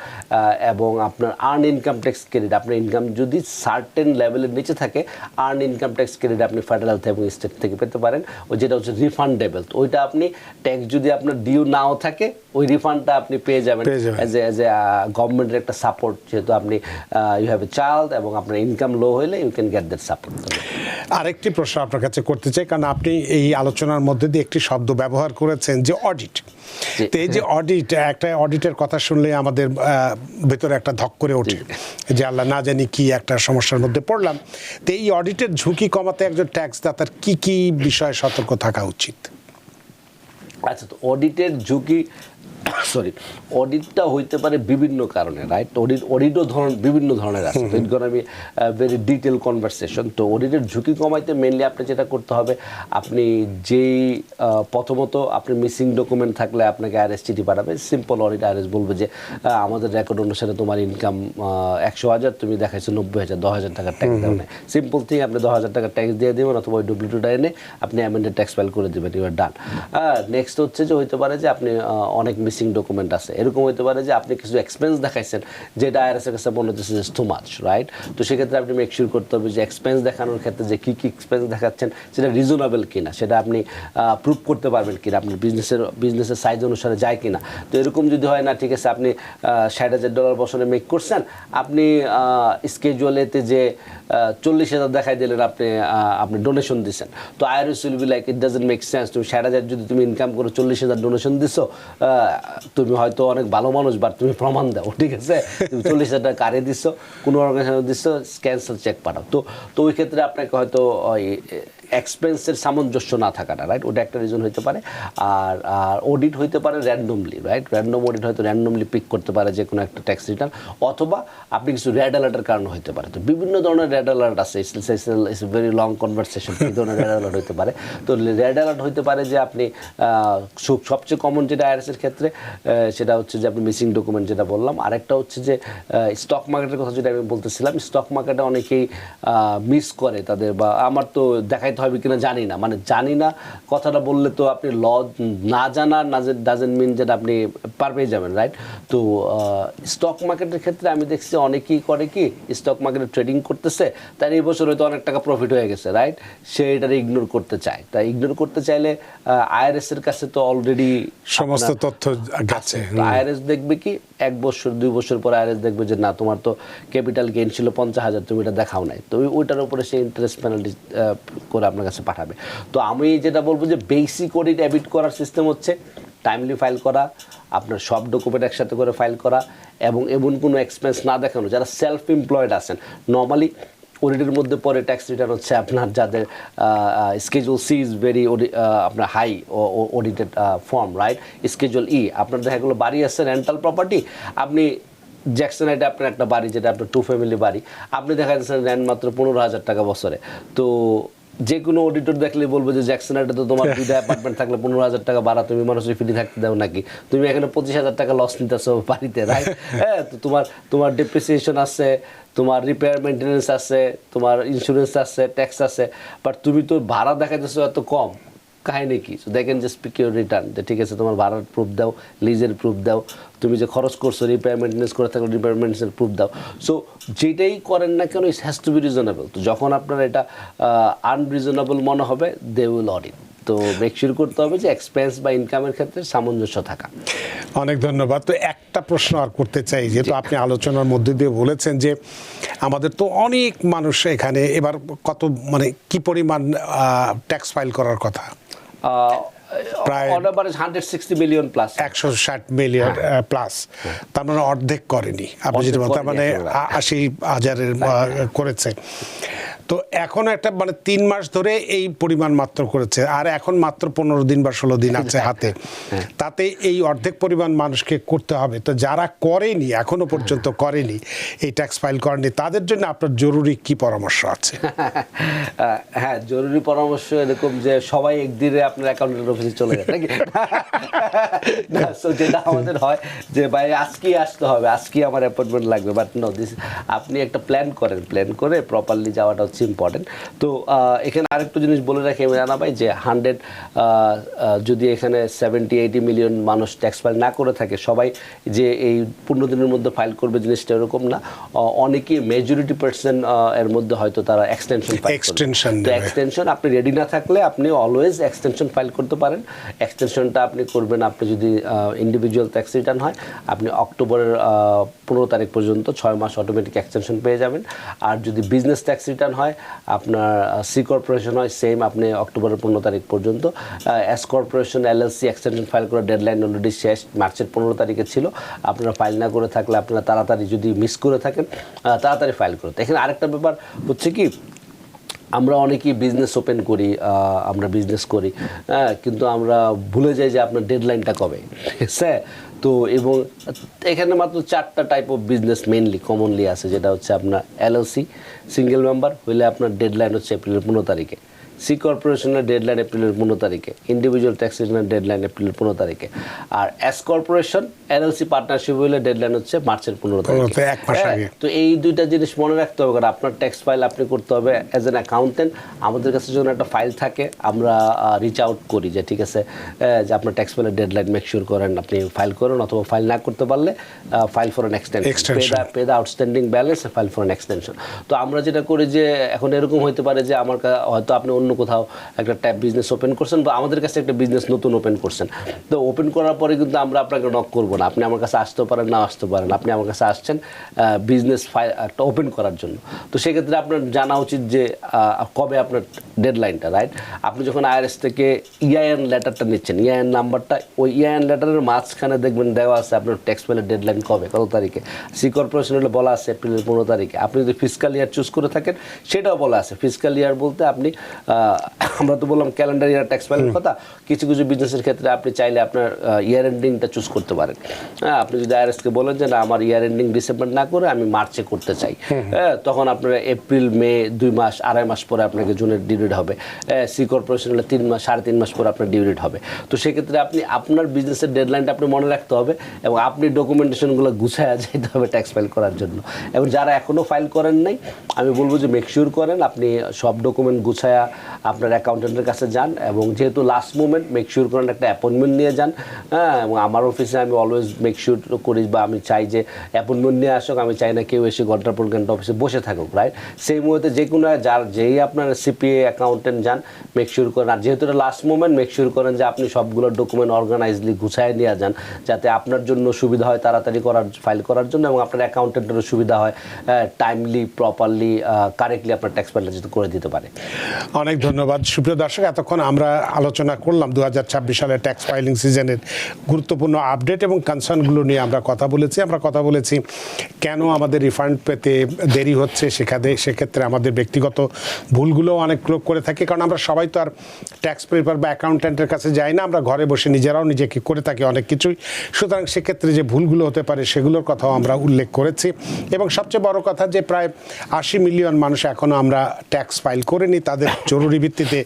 এবং আপনার আর্ন ইনকাম ট্যাক্স ক্রেডিট, আপনার ইনকাম যদি সার্টেন লেভেলের নিচে থাকে, আর্ন ইনকাম ট্যাক্স ক্রেডিট আপনি ফেডারেল এবং স্টেট থেকে পেতে পারেন, যেটা হচ্ছে রিফান্ডেবল। তো ওইটা আপনি ট্যাক্স যদি আপনার ডিউ নাও থাকে, ওই রিফান্ডটা আপনি পেয়ে যাবেন এজ এ গভর্নমেন্টের একটা সাপোর্ট, যেহেতু আপনি ইউ হ্যাভ এ চাইল্ড এবং আপনার ইনকাম লো হলে you can get that support. আরেকটি প্রশ্ন আপনার কাছে করতে চাই, কারণ আপনি এই আলোচনার মধ্যে দিয়ে একটি শব্দ ব্যবহার করেছেন যে অডিট। তো এই যে অডিট, একটা অডিটের কথা শুনলে আমাদের ভেতরে একটা ধক করে ওঠে যে আল্লাহ, না জানি কি একটা সমস্যার মধ্যে পড়লাম। তো এই অডিটের ঝুঁকি কমাতে একজন ট্যাক্সদাতার কি কি বিষয়ে সতর্ক থাকা উচিত? আচ্ছা, তো অডিটের ঝুঁকি, অডিটটা হইতে পারে বিভিন্ন কারণে, রাইট? অডিটও বিভিন্ন ধরনের আছে। তো এগুলো আমি ভেরি ডিটেল কনভারসেশন। তো অডিটের ঝুঁকি কমাইতে মেনলি আপনি যেটা করতে হবে, আপনি যেই প্রথমত আপনি মিসিং ডকুমেন্ট থাকলে আপনাকে আরএস চিঠি পাঠাবে। সিম্পল অডিট, আরএস বলবে যে আমাদের রেকর্ড অনুসারে তোমার ইনকাম 100,000, তুমি দেখাইছো 90,000, 10,000 টাকার ট্যাক্স দেওয়া নেই। সিম্পল থিং, আপনি 10,000 টাকার ট্যাক্স দিয়ে দেবেন, অথবা ওই W2টা এনে আপনি অ্যামেন্ডেড ট্যাক্স ফাইল করে দেবেন, ইউ আর ডান। নেক্সট হচ্ছে যে হইতে পারে যে আপনি অনেক মিসিং ডকুমেন্ট আছে, এরকম হতে পারে যে আপনি কিছু এক্সপেন্স দেখাইছেন যেটা আইআরএস এর কাছে মনে হচ্ছে যে টু মাচ, রাইট? তো সেক্ষেত্রে আপনি মেক শিওর করতে হবে যে এক্সপেন্স দেখানোর ক্ষেত্রে যে কী কী এক্সপেন্স দেখাচ্ছেন সেটা রিজনেবল কিনা, সেটা আপনি প্রুভ করতে পারবেন কিনা, আপনার বিজনেসের সাইজ অনুসারে যায় কিনা। তো এরকম যদি হয়, না ঠিক আছে আপনি $60,000 বছরে মেক করছেন, আপনি স্কেজুয়ালেতে যে 40,000 দেখাই দিলেন, আপনি ডোনেশন দিচ্ছেন, তো IRS will be like it doesn't make sense. তুমি 60,000 যদি তুমি ইনকাম করে 40,000 ডোনেশন দিছো, তুমি হয়তো অনেক ভালো মানুষ, বাট তুমি প্রমাণ দাও, ঠিক আছে? তুমি 40,000 টাকা কারে দিচ্ছ, কোনো অর্গানাইজেশন দিচ্ছ, ক্যান্সেল চেক পাঠাও। তো ওই ক্ষেত্রে আপনাকে হয়তো এক্সপেন্সের সামঞ্জস্য না থাকাটা, রাইট? ওটা একটা রিজন হতে পারে। আর অডিট হইতে পারে র্যান্ডমলি, রাইট? র্যান্ডম অডিট হয়তো র্যান্ডমলি পিক করতে পারে যে কোনো একটা ট্যাক্স রিটার্ন, অথবা আপনি কিছু রেড অ্যালার্টের কারণে হতে পারে। তো বিভিন্ন ধরনের রেড অ্যালার্ট আছে, ইটস ভেরি লং কনভারসেশন। কী ধরনের রেড অ্যালার্ট হতে পারে? তো রেড অ্যালার্ট হতে পারে যে আপনি সবচেয়ে কমন যেটা আইআরএসের ক্ষেত্রে, সেটা হচ্ছে যে আপনি মিসিং ডকুমেন্ট যেটা বললাম। আরেকটা হচ্ছে যে স্টক মার্কেটের কথা যেটা আমি বলতেছিলাম, স্টক মার্কেটে অনেকেই মিস করে তাদের, বা আমার তো দেখাইতে হবে কিনা জানি না, মানে জানি না কথাটা বললে তো আপনি ল না জানা ডাজেন্ট মিন যেটা আপনি পার পেয়ে যাবেন, রাইট? তো স্টক মার্কেটের ক্ষেত্রে আমি দেখছি অনেকেই করে কি, স্টক মার্কেটে ট্রেডিং করতেছে, তার এই বছর হয়তো অনেক টাকা প্রফিট হয়ে গেছে, রাইট? সে এটারে ইগনোর করতে চায়। তাই ইগনোর করতে চাইলে আইআরএস এর কাছে তো অলরেডি সমস্ত তথ্য আছে। আইআরএস দেখবে কি 1 বছর 2 বছর পরে আইআরএস দেখবে যে না, তোমার তো ক্যাপিটাল গেইন ছিল 50,000, তুমি এটা দেখাও নাই, তো ওইটার উপরে সে ইন্টারেস্ট পেনাল্টি করে আপনার কাছে পাঠাবে। তো আমি যেটা বলবো যে বেসিক অডিট এবিট করার সিস্টেম হচ্ছে টাইমলি ফাইল করা, আপনার সব ডকুমেন্ট একসাথে করে ফাইল করা, এবং এমন কোনো এক্সপেন্স না দেখানো। যারা সেলফ এমপ্লয়েড আছেন, নর্মালি অডিটের মধ্যে পরে ট্যাক্স রিটার্ন হচ্ছে আপনার যাদের স্কেজুয়াল সি ইজ ভেরি আপনার high audited form, right? Schedule E আপনার দেখা গেলো বাড়ি আছে, রেন্টাল প্রপার্টি, আপনি জ্যাকসন হাইটে আপনার একটা বাড়ি, যেটা আপনার 2 ফ্যামিলি বাড়ি, আপনি দেখা যাচ্ছে রেন্ট মাত্র 15,000 টাকা বছরে। তো যে কোনো অডিটর দেখলে বলবো যে জ্যাকসন হাইটে তো তোমার 2টা অ্যাপার্টমেন্ট থাকলে 15,000 টাকা ভাড়া, তুমি মানুষের ফ্রি থাকতে দাও নাকি? তুমি এখানে 25,000 টাকা লস নিতেছো বাড়িতে, রাইট? হ্যাঁ, তো তোমার ডেপ্রিসিয়েশন আছে, তোমার রিপেয়ার মেনটেন্যান্স আছে, তোমার ইন্স্যুরেন্স আছে, ট্যাক্স আছে, বাট তুমি তো ভাড়া দেখাইতেছো এত কম, কাহিনী কি? সো দেখেন যে স্পিক ইউর রিটার্ন, যে ঠিক আছে তোমার ভাড়ার প্রুফ দাও, লিজের প্রুফ দাও, তুমি যে খরচ করছো রিপেয়ার মেনটেন্যান্স করে থাকলে রিপেয়ার মেনটেন্যান্সের প্রুফ দাও। সো যেটাই করেন না কেন, it has to be reasonable. তো যখন আপনার এটা আনরিজনেবল মনে হবে, দে উইল অডিট। তো মেক শিওর করতে হবে যে এক্সপেন্স বা ইনকামের ক্ষেত্রে সামঞ্জস্য থাকা। অনেক ধন্যবাদ। তো একটা প্রশ্ন আর করতে চাই, যেহেতু আপনি আলোচনার মধ্যে দিয়ে বলেছেন যে আমাদের তো অনেক মানুষ এখানে, এবার কত মানে কি পরিমাণ ট্যাক্স ফাইল করার কথা? প্রায় on average 160 million plus, 160 million plus, তার মানে অর্ধেক করেনি আপনি যেটা বলতে, তার মানে 80,000-এর করেছে। তো এখন একটা মানে 3 মাস ধরে এই পরিমাণ মাত্র করেছে, আর এখন মাত্র 15 দিন বা 16 দিন আছে হাতে, তাতে এই অর্ধেক পরিমাণ মানুষকে করতে হবে। তো যারা করেনি, এখনো পর্যন্ত করেনি, এই ট্যাক্স ফাইল করেনি, তাদের জন্য আপনার জরুরি কি পরামর্শ আছে? হ্যাঁ, জরুরি পরামর্শ এরকম যে সবাই একদিনে আপনার অ্যাকাউন্টেন্ট অফিসে চলে যায় নাকি না, সো যেটা আমাদের হয় যে ভাই আজকেই আসতে হবে, আজকেই আমার অ্যাপয়েন্টমেন্ট লাগবে, বাট নো দিস, আপনি একটা প্ল্যান করেন, প্ল্যান করে প্রপারলি যাওয়াটা হচ্ছে ইম্পর্টেন্ট। তো এখানে আরেকটু জিনিস বলে রাখি আমি জানা ভাই, যে 100 যদি এখানে 70-80 মিলিয়ন মানুষ ট্যাক্স ফাইল না করে থাকে, সবাই যে এই 15 দিনের মধ্যে ফাইল করবে জিনিসটা এরকম না। অনেকেই মেজরিটি পার্সেন্ট এর মধ্যে হয়তো তারা এক্সটেনশন ফাইল করবে। তো এক্সটেনশন আপনি রেডি না থাকলে আপনি অলওয়েজ এক্সটেনশন ফাইল করতে পারেন। এক্সটেনশনটা আপনি করবেন, আপনি যদি ইন্ডিভিজুয়াল ট্যাক্স রিটার্ন হয় আপনি অক্টোবরের 15 তারিখ পর্যন্ত 6 মাস অটোমেটিক এক্সটেনশন পেয়ে যাবেন। আর যদি বিজনেস ট্যাক্স রিটার্ন হয়, আপনার সি কর্পোরেশন হয়, সেম আপনি অক্টোবরের 15 তারিখ পর্যন্ত। S corporation LLC extension file করার ডেডলাইন অলরেডি শেষ, মার্চের 15 তারিখে ছিল। আপনারা ফাইল না করে থাকলে আপনারা তাড়াতাড়ি, যদি মিস করে থাকেন তাড়াতাড়ি ফাইল করতে। এখানে আরেকটা ব্যাপার হচ্ছে কি, আমরা অনেকেই বিজনেস ওপেন করি, আমরা বিজনেস করি, কিন্তু আমরা ভুলে যাই যে আপনার ডেডলাইনটা কবে, স্যার। তো এবং এখানে মাত্র 4টা type of business mainly commonly আছে, যেটা হচ্ছে আপনার এলএলসি সিঙ্গেল মেম্বার হইলে আপনার ডেডলাইন হচ্ছে এপ্রিলের 15 তারিখে, সি কর্পোরেশনের ডেডলাইন এপ্রিলের 15 তারিখে, ইন্ডিভিজুয়াল ট্যাক্স রিটার্নের ডেডলাইন এপ্রিলের 15 তারিখে, আর এস কর্পোরেশন এলএলসি পার্টনারশিপ হইলে ডেডলাইন হচ্ছে মার্চের 15 তারিখে। তো এই দুইটা জিনিস মনে রাখতে হবে, কারণ আপনার ট্যাক্স ফাইল আপনি করতে হবে অ্যাজ অ্যান অ্যাকাউন্টেন্ট। আমাদের কাছে যখন একটা ফাইল থাকে আমরা রিচ আউট করি যে ঠিক আছে, যে আপনার ট্যাক্স ফাইলের ডেডলাইন মেক শিওর করেন, আপনি ফাইল করেন, অথবা ফাইল না করতে পারলে file for an extension, pay the outstanding balance, file for an extension. তো আমরা যেটা করি যে এখন এরকম হতে পারে যে আমার হয়তো আপনি অন্য কোথাও একটা ট্যাব বিজনেস ওপেন করছেন, বা আমাদের কাছে একটা বিজনেস নতুন ওপেন করছেন। তো ওপেন করার পরে কিন্তু আমরা আপনাকে নক করবো না, আপনি আমার কাছে আসতে পারেন, না আসতে পারেন, আপনি আমার কাছে আসছেন বিজনেস ফাইল একটা ওপেন করার জন্য। তো সেক্ষেত্রে আপনার জানা উচিত যে কবে আপনার ডেডলাইনটা, রাইট? আপনি যখন আইআরএস থেকে ইআইএন লেটারটা নিচ্ছেন, ইআইএন নাম্বারটা, ওই ইআইএন লেটারের মাঝখানে দেখবেন দেওয়া আছে আপনার ট্যাক্স ফাইলের ডেডলাইন কবে, কত তারিখে। সি কর্পোরেশন হলে বলা আছে এপ্রিলের 15 তারিখে। আপনি যদি ফিসকাল ইয়ার চুজ করে থাকেন সেটাও বলা আছে। ফিসকাল ইয়ার বলতে আপনি আমরা তো বললাম ক্যালেন্ডার ইয়ার ট্যাক্স ফাইলের কথা, কিছু কিছু বিজনেসের ক্ষেত্রে আপনি চাইলে আপনার ইয়ার এন্ডিংটা চুজ করতে পারেন। হ্যাঁ, আপনি যদি আইআরএসকে বলেন যে না আমার ইয়ার এন্ডিং ডিসেম্বর না করে আমি মার্চে করতে চাই, হ্যাঁ, তখন আপনার এপ্রিল মে 2 মাস 2.5 মাস পরে আপনাকে জুনের ডিউরেট হবে। সি কর্পোরেশন হলে 3 মাস 3.5 মাস পরে আপনার ডিউরেট হবে। তো সেক্ষেত্রে আপনি আপনার বিজনেসের ডেডলাইনটা আপনি মনে রাখতে হবে, এবং আপনি ডকুমেন্টেশনগুলো গুছায়া যেতে হবে ট্যাক্স ফাইল করার জন্য। এবং যারা এখনও ফাইল করেন নাই, আমি বলবো যে মেক শিওর করেন আপনি সব ডকুমেন্ট গুছায়া আপনার অ্যাকাউন্টেন্টের কাছে যান, এবং যেহেতু লাস্ট মোমেন্ট মেক শিওর করেন একটা অ্যাপয়েন্টমেন্ট নিয়ে যান। হ্যাঁ, এবং আমার অফিসে আমি অলওয়েজ মেক শিওর করি, বা আমি চাই যে অ্যাপয়েন্টমেন্ট নিয়ে আসুক, আমি চাই না কেউ এসে ঘন্টার পর ঘন্টা অফিসে বসে থাকুক, রাইট? সেই মুহূর্তে যে কোনো যেই আপনার সিপিএ অ্যাকাউন্টেন্ট যান, মেক শিওর করেন। আর যেহেতু এটা লাস্ট মোমেন্ট, মেক শিওর করেন যে আপনি সবগুলো ডকুমেন্ট অর্গানাইজলি গুছায় নিয়ে যান, যাতে আপনার জন্য সুবিধা হয় তাড়াতাড়ি ফাইল করার জন্য, এবং আপনার অ্যাকাউন্টেন্টেরও সুবিধা হয় টাইমলি প্রপারলি কারেক্টলি আপনার ট্যাক্স ফাইলটা যাতে করে দিতে পারে। অনেক ধন্যবাদ। সুপ্রিয় দর্শক, এতক্ষণ আমরা আলোচনা করলাম 2026 সালের ট্যাক্স ফাইলিং সিজনের গুরুত্বপূর্ণ আপডেট এবং কনসার্নগুলো নিয়ে আমরা কথা বলেছি কেন আমাদের রিফান্ড পেতে দেরি হচ্ছে, সেক্ষেত্রে আমাদের ব্যক্তিগত ভুলগুলোও অনেক লোক করে থাকে, কারণ আমরা সবাই তো আর ট্যাক্স পেপার বা অ্যাকাউন্ট্যান্টের কাছে যাই না, আমরা ঘরে বসে নিজেরাও নিজেকে করে থাকি অনেক কিছুই। সুতরাং সেক্ষেত্রে যে ভুলগুলো হতে পারে সেগুলোর কথাও আমরা উল্লেখ করেছি, এবং সবচেয়ে বড় কথা যে প্রায় 80 মিলিয়ন মানুষ এখনও আমরা ট্যাক্স ফাইল করিনি, তাদের জরুরি ভিত্তিতে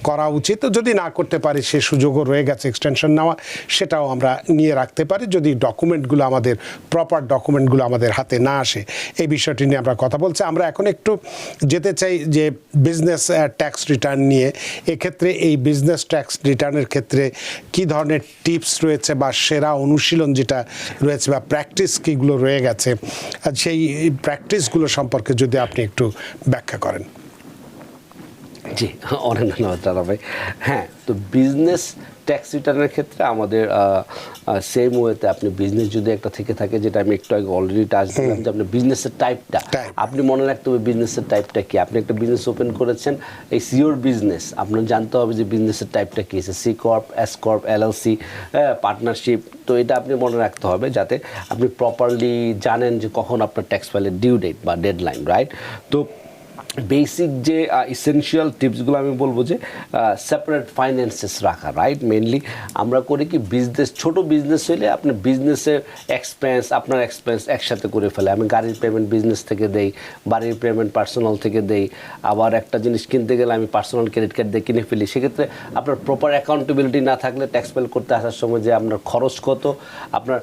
করা উচিত। যদি না করতে পারি সে সুযোগও রয়ে গেছে এক্সটেনশন নেওয়া, সেটাও আমরা নিয়ে রাখতে পারি যদি ডকুমেন্টগুলো আমাদের প্রপার ডকুমেন্টগুলো আমাদের হাতে না আসে। এই বিষয়টি নিয়ে আমরা কথা বলছি। আমরা এখন একটু যেতে চাই যে বিজনেস ট্যাক্স রিটার্ন নিয়ে। এক্ষেত্রে এই বিজনেস ট্যাক্স রিটার্নের ক্ষেত্রে কি ধরনের টিপস রয়েছে, বা সেরা অনুশীলন যেটা রয়েছে, বা প্র্যাকটিস কীগুলো রয়ে গেছে, সেই প্র্যাকটিসগুলো সম্পর্কে যদি আপনি একটু ব্যাখ্যা করেন। জি, অনেক ধন্যবাদ রানা ভাই। হ্যাঁ, তো বিজনেস ট্যাক্স রিটার্নের ক্ষেত্রে আমাদের সেম ওয়েতে আপনি বিজনেস যদি একটা থেকে থাকে, যেটা আমি একটু আগে অলরেডি টাচ দিলাম, যে আপনি বিজনেসের টাইপটা আপনি মনে রাখতে হবে বিজনেসের টাইপটা কি। আপনি একটা বিজনেস ওপেন করেছেন, এই সিওর বিজনেস, আপনার জানতে হবে যে বিজনেসের টাইপটা কী আছে, C corp, S corp, LLC, partnership. তো এটা আপনি মনে রাখতে হবে যাতে আপনি প্রপারলি জানেন যে কখন আপনার ট্যাক্স ফাইলের ডিউ ডেট বা ডেডলাইন, রাইট? তো বেসিক যে ইসেনশিয়াল টিপসগুলো আমি বলবো যে সেপারেট ফাইন্যান্সেস রাখা, রাইট? মেনলি আমরা করি কি, বিজনেস, ছোট বিজনেস হইলে আপনি বিজনেসের এক্সপেন্স, আপনার এক্সপেন্স একসাথে করে ফেলে। আমি গাড়ির পেমেন্ট বিজনেস থেকে দেই, বাড়ির পেমেন্ট পার্সোনাল থেকে দেই, আবার একটা জিনিস কিনতে গেলে আমি পার্সোনাল ক্রেডিট কার্ড দিয়ে কিনে ফেলি। সেক্ষেত্রে আপনার প্রপার অ্যাকাউন্টেবিলিটি না থাকলে ট্যাক্স ফাইল করতে আসার সময় যে আপনার খরচ কত, আপনার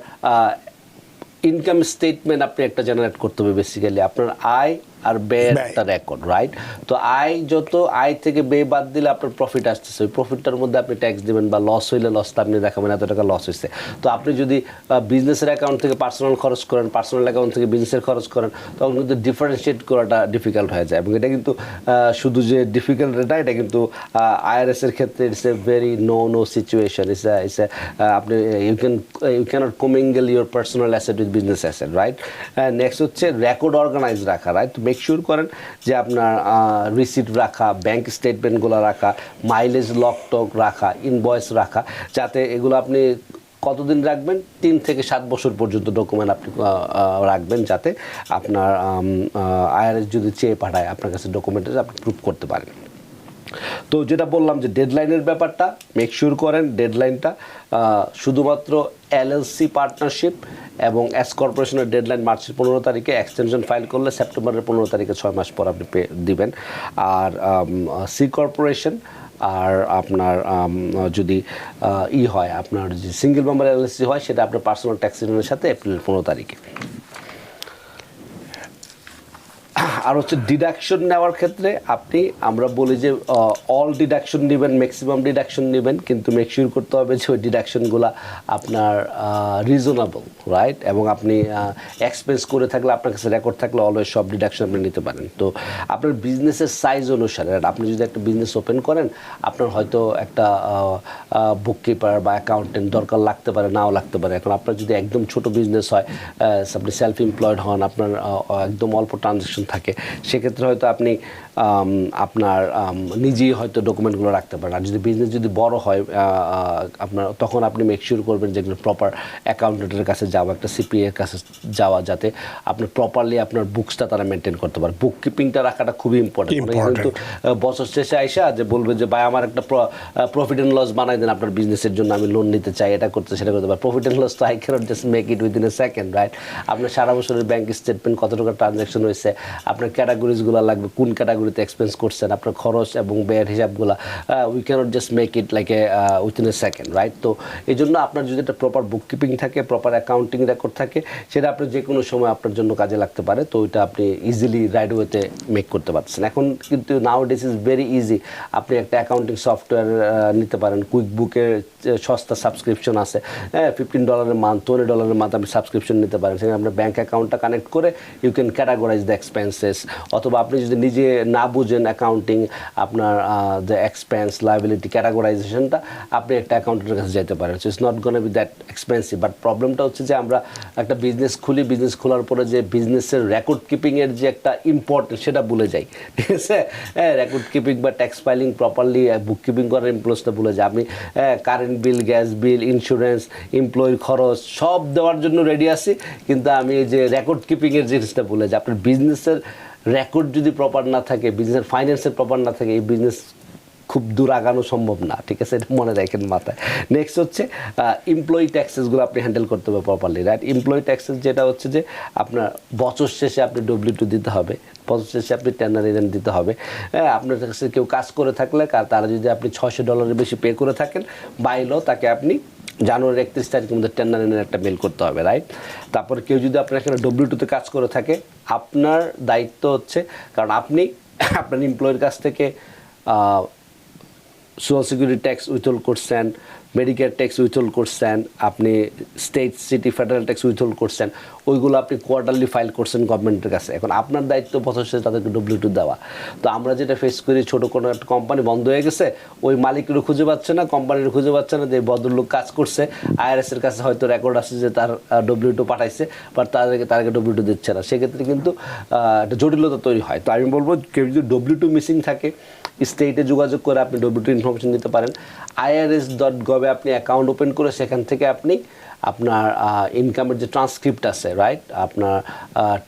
ইনকাম স্টেটমেন্ট আপনি একটা জেনারেট করতে হবে। বেসিক্যালি আপনার আয় আর ব্যয়ের একটা রেকর্ড, রাইট? তো আয় যত, আয় থেকে ব্যয় বাদ দিলে আপনার প্রফিট আসতেছে, ওই প্রফিটটার মধ্যে আপনি ট্যাক্স দেবেন, বা লস হইলে লসটা আপনি দেখাবেন এত টাকা লস হয়েছে। তো আপনি যদি বিজনেসের অ্যাকাউন্ট থেকে পার্সোনাল খরচ করেন, পার্সোনাল অ্যাকাউন্ট থেকে বিজনেসের খরচ করেন, তখন কিন্তু ডিফারেন্সিয়েট করাটা ডিফিকাল্ট হয়ে যায়। এবং এটা কিন্তু শুধু যে ডিফিকাল্ট এটা কিন্তু IRS এর ক্ষেত্রে it's a very no situation. It's আপনি you can't commingle your personal asset with business asset, right? Next হচ্ছে রেকর্ড অর্গানাইজ রাখা, রাইট? মেক শিওর করেন যে আপনার রিসিট রাখা, ব্যাংক স্টেটমেন্টগুলো রাখা, মাইলেজ লক টক রাখা, ইনভয়েস রাখা, যাতে এগুলো আপনি কতদিন রাখবেন, 3 থেকে 7 বছর পর্যন্ত ডকুমেন্ট আপনি রাখবেন, যাতে আপনার IRS যদি চেয়ে পাঠায় আপনার কাছে ডকুমেন্টে আপনি প্রুভ করতে পারেন। তো যেটা বললাম যে ডেডলাইনের ব্যাপারটা মেক শিওর করেন, ডেডলাইনটা শুধুমাত্র LLC পার্টনারশিপ এবং এস কর্পোরেশনের ডেডলাইন মার্চের 15 তারিখে, এক্সটেনশন ফাইল করলে সেপ্টেম্বরের 15 তারিখে, 6 মাস পর আপনি দিবেন। আর সি কর্পোরেশন আর আপনার যদি হয়, আপনার যদি সিঙ্গেল মেম্বার LLC হয়, সেটা আপনার পার্সোনাল ট্যাক্স রিটার্নের সাথে এপ্রিল 15 তারিখে। আর হচ্ছে ডিডাকশন নেওয়ার ক্ষেত্রে আমরা বলি যে অল ডিডাকশন নেবেন, ম্যাক্সিমাম ডিডাকশন নেবেন, কিন্তু মেক শিওর করতে হবে যে ওই ডিডাকশনগুলো আপনার রিজনেবল, রাইট? এবং আপনি এক্সপেন্স করে থাকলে, আপনার কাছে রেকর্ড থাকলে অলওয়েজ সব ডিডাকশন আপনি নিতে পারেন। তো আপনার বিজনেসের সাইজ অনুসারে, আপনি যদি একটা বিজনেস ওপেন করেন, আপনার হয়তো একটা বুককিপার বা অ্যাকাউন্টেন্ট দরকার লাগতে পারে, নাও লাগতে পারে। এখন আপনার যদি একদম ছোট বিজনেস হয়, আপনি সেলফ এমপ্লয়েড হন, আপনার একদম অল্প ট্রানজ্যাকশন থাকে, সেক্ষেত্রে হয়তো আপনি আপনার নিজেই হয়তো ডকুমেন্টগুলো রাখতে পারেন। আর যদি বিজনেস যদি বড় হয় আপনার, তখন আপনি মেক শিওর করবেন যেগুলো প্রপার অ্যাকাউন্টেন্টের কাছে যাওয়া, একটা CPA এর কাছে যাওয়া, যাতে আপনার প্রপারলি আপনার বুকসটা তারা মেনটেন করতে পারে। বুক কিপিংটা রাখাটা খুবই ইম্পর্টেন্ট। কিন্তু বছর শেষে আইসা যে বলবে যে ভাই আমার একটা প্রফিট অ্যান্ড লস বানাই দেন আপনার বিজনেসের জন্য, আমি লোন নিতে চাই, এটা করতে সেটা করতে পারি। প্রফিট অ্যান্ড লস তো I cannot just make it within a second, right? আপনার সারা বছরের ব্যাংক স্টেটমেন্ট, কত টাকা ট্রানজ্যাকশন হয়েছে, আপনার ক্যাটাগরিজগুলো লাগবে, কোন ক্যাটাগরিতে এক্সপেন্স করছেন, আপনার খরচ এবং ব্যয়ের হিসাবগুলো, we can't just make it like a within a second, right? তো এই জন্য আপনার যদি একটা প্রপার বুক কিপিং থাকে, প্রপার অ্যাকাউন্টিং রেকর্ড থাকে, সেটা আপনার যে কোনো সময় আপনার জন্য কাজে লাগতে পারে। তো ওইটা আপনি ইজিলি রাইট ওয়েতে মেক করতে পারছেন। এখন কিন্তু নাও ডিস ইজ ভেরি ইজি। আপনি একটা অ্যাকাউন্টিং সফটওয়্যার নিতে পারেন, কুইক বুকের সস্তা সাবস্ক্রিপশন আছে, $15 মান্থ, $20 মান্থ আপনি সাবস্ক্রিপশন নিতে পারেন। সেখানে আপনার ব্যাঙ্ক অ্যাকাউন্টটা কানেক্ট করে you can categorise the expenses. অথবা আপনি যদি নিজে না বুঝেন অ্যাকাউন্টিং, আপনার দ্য এক্সপেন্স লায়াবিলিটি ক্যাটাগরাইজেশনটা, আপনি একটা অ্যাকাউন্টেন্টের কাছে যেতে পারেন। So it's not gonna be that expensive. But প্রবলেমটা হচ্ছে যে আমরা একটা বিজনেস খুলি, বিজনেস খোলার পরে যে বিজনেসের রেকর্ড কিপিংয়ের যে একটা ইম্পর্টেন্স, সেটা ভুলে যাই, ঠিক আছে? রেকর্ড কিপিং বা tax filing properly bookkeeping করার ইম্পোর্টেন্সটা ভুলে যায়। আপনি current bill, gas bill, insurance, এমপ্লয়ির খরচ সব দেওয়ার জন্য রেডি আছি, কিন্তু আমি এই যে রেকর্ড কিপিংয়ের জিনিসটা ভুলে যাই। আপনার বিজনেসের রেকর্ড যদি প্রপার না থাকে, বিজনেসের ফাইন্যান্সের প্রপার না থাকে, এই বিজনেস খুব দূর আগানো সম্ভব না, ঠিক আছে? এটা মনে রাখেন মাথায়। নেক্সট হচ্ছে এমপ্লয়ি ট্যাক্সেসগুলো আপনি হ্যান্ডেল করতে হবে প্রপারলি, রাইট? এমপ্লয়ি ট্যাক্সেস যেটা হচ্ছে যে আপনার বছর শেষে আপনি W2 দিতে হবে, বছর শেষে আপনি টেনারিজেন দিতে হবে। আপনার কাছে কেউ কাজ করে থাকলে, তারা যদি আপনি $600 বেশি পে করে থাকেন, বাইলো তাকে আপনি জানুয়ারির 31 তারিখের মধ্যে টেনারিজেনের একটা মেল করতে হবে, রাইট? তারপরে কেউ যদি আপনার এখানে W2 কাজ করে থাকে, আপনার দায়িত্ব হচ্ছে, কারণ আপনি আপনার এমপ্লয়ের কাছ থেকে সোশ্যাল সিকিউরিটি ট্যাক্স উইথহোল্ড করছেন, মেডিকেয়ার ট্যাক্স উইথহোল্ড করছেন, আপনি স্টেট সিটি ফেডারেল ট্যাক্স উইথহোল্ড করছেন, ওইগুলো আপনি কোয়ার্টারলি ফাইল করছেন গভর্নমেন্টের কাছে। এখন আপনার দায়িত্ব বছর শেষে তাদেরকে W2 দেওয়া। তো আমরা যেটা ফেস করি, ছোটো কোনো একটা কোম্পানি বন্ধ হয়ে গেছে, ওই মালিকেরও খুঁজে পাচ্ছে না, কোম্পানিরও খুঁজে পাচ্ছে না যে ভদ্রলোক কাজ করছে, IRS এর কাছে হয়তো রেকর্ড আছে যে তার W2 পাঠাইছে, বাট তাদেরকে W2 দিচ্ছে না। সেক্ষেত্রে কিন্তু একটা জটিলতা তৈরি হয়। তো আমি বলবো কেউ যদি W2 মিসিং থাকে, স্টেটে যোগাযোগ করে আপনি W2 ইনফরমেশন দিতে পারেন। irs.gov এ আপনি অ্যাকাউন্ট ওপেন করে সেখান থেকে আপনি আপনার ইনকামের যে ট্রান্সক্রিপ্ট আছে, রাইট, আপনার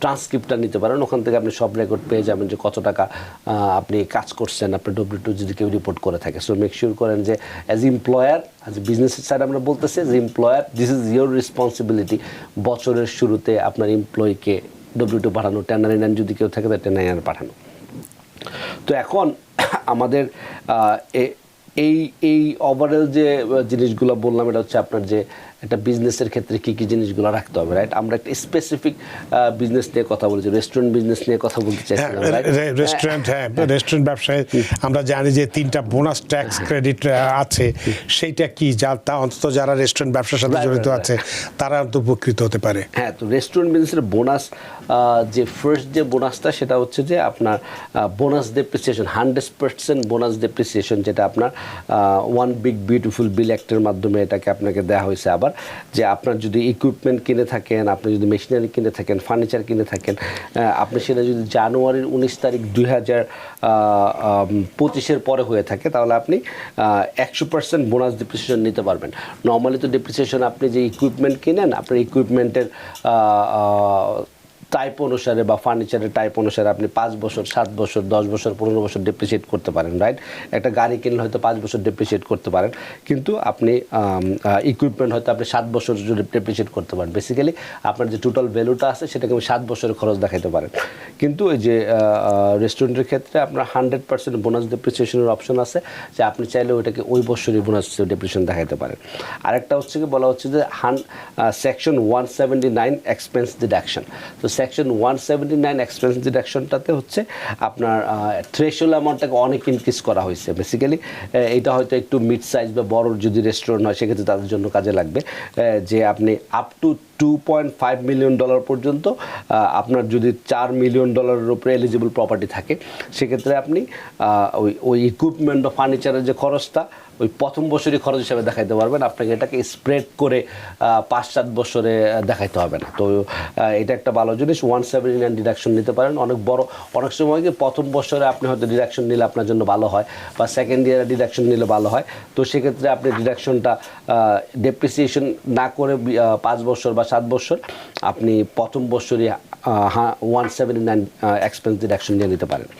ট্রান্সক্রিপ্টটা নিতে পারেন। ওখান থেকে আপনি সব রেকর্ড পেয়ে যাবেন যে কত টাকা আপনি কাজ করছেন, আপনার W2 যদি কেউ রিপোর্ট করে থাকে। সো মেক শিওর করেন যে অ্যাজ এমপ্লয়ার, অ্যাজ এ বিজনেসের সাইড আমরা বলতেছি, যে employer this is your responsibility বছরের শুরুতে আপনার এমপ্লয়িকে W2 পাঠানো, 1099 যদি কেউ থাকে তার 1099 পাঠানো। তো এখন আমাদের এই ওভারঅল যে জিনিসগুলো বললাম, এটা হচ্ছে আপনার যে একটা বিজনেসের ক্ষেত্রে কী কী জিনিসগুলো রাখতে হবে, রাইট। আমরা একটা স্পেসিফিক বিজনেস নিয়ে কথা বলছি, রেস্টুরেন্ট বিজনেস নিয়ে কথা বলতে চাইছিলাম। রেস্টুরেন্ট ব্যবসায় আমরা জানি যে 3টা বোনাস ট্যাক্স ক্রেডিট আছে, সেইটা কি তা অন্তত যারা রেস্টুরেন্ট ব্যবসার সাথে জড়িত আছে তারা তো উপকৃত হতে পারে। হ্যাঁ, তো রেস্টুরেন্ট বিজনেসের বোনাস, যে ফার্স্ট যে বোনাসটা সেটা হচ্ছে যে আপনার বোনাস ডেপ্রিসিয়েশন, 100% বোনাস ডেপ্রিসিয়েশন, যেটা আপনার ওয়ান বিগ বিউটিফুল বিল অ্যাক্টের মাধ্যমে এটাকে আপনাকে দেওয়া হয়েছে। আবার যে আপনার যদি ইকুইপমেন্ট কিনে থাকেন, আপনি যদি মেশিনারি কিনে থাকেন, ফার্নিচার কিনে থাকেন, আপনি সেটা যদি জানুয়ারির 19 তারিখ 2025 পরে হয়ে থাকে, তাহলে আপনি 100% বোনাস ডেপ্রিসিয়েশন নিতে পারবেন। নর্মালি তো ডেপ্রিসিয়েশন আপনি যে ইকুইপমেন্ট কিনেন, আপনার ইকুইপমেন্টের টাইপ অনুসারে বা ফার্নিচারের টাইপ অনুসারে আপনি 5 বছর, 7 বছর, 10 বছর, 15 বছর ডেপ্রিসিয়েট করতে পারেন, রাইট। একটা গাড়ি কিনলে হয়তো 5 বছর ডেপ্রিসিয়েট করতে পারেন, কিন্তু আপনি ইকুইপমেন্ট হয়তো আপনি 7 বছর ডেপ্রিসিয়েট করতে পারেন। বেসিক্যালি আপনার যে টোটাল ভ্যালুটা আছে সেটাকে আমি 7 বছরের খরচ দেখাতে পারেন। কিন্তু এই যে রেস্টুরেন্টের ক্ষেত্রে আপনার 100% বোনাস ডেপ্রিসিয়েশনের অপশন আছে, যে আপনি চাইলে ওইটাকে ওই বছরই বোনাস ডেপ্রিসিয়েশন দেখাতে পারেন। আরেকটা হচ্ছে কি বলা হচ্ছে যে সেকশন 179 এক্সপেন্স ডিডাকশন। তো সেকশন 179 এক্সপেন্স ডিডাকশনটাতে হচ্ছে আপনার থ্রেশহোল্ড অ্যামাউন্টটাকে অনেক ইনক্রিজ করা হয়েছে। বেসিক্যালি এটা হয়তো একটু মিড সাইজ বা বড় যদি রেস্টুরেন্ট হয় সেক্ষেত্রে তাদের জন্য কাজে লাগবে, যে আপনি আপ টু $2.5 মিলিয়ন পর্যন্ত আপনার যদি $4 মিলিয়ন উপরে এলিজিবল প্রপার্টি থাকে, সেক্ষেত্রে আপনি ওই ইকুইপমেন্ট বা ফার্নিচারের যে খরচটা ওই প্রথম বছরই খরচ হিসাবে দেখাইতে পারবেন। আপনাকে এটাকে স্প্রেড করে 5-7 বছরে দেখাইতে হবে না। তো এটা একটা ভালো জিনিস। 179 ডিডাকশন নিতে পারেন। অনেক সময় কি প্রথম বছরে আপনি হয়তো ডিডাকশন নিলে আপনার জন্য ভালো হয়, বা সেকেন্ড ইয়ারে ডিডাকশন নিলে ভালো হয়। তো সেক্ষেত্রে আপনি ডিডাকশনটা ডেপ্রিসিয়েশন না করে 5 বছর বা 7 বছর আপনি প্রথম বছরই 179 এক্সপেন্স ডিডাকশন নিয়ে নিতে পারেন।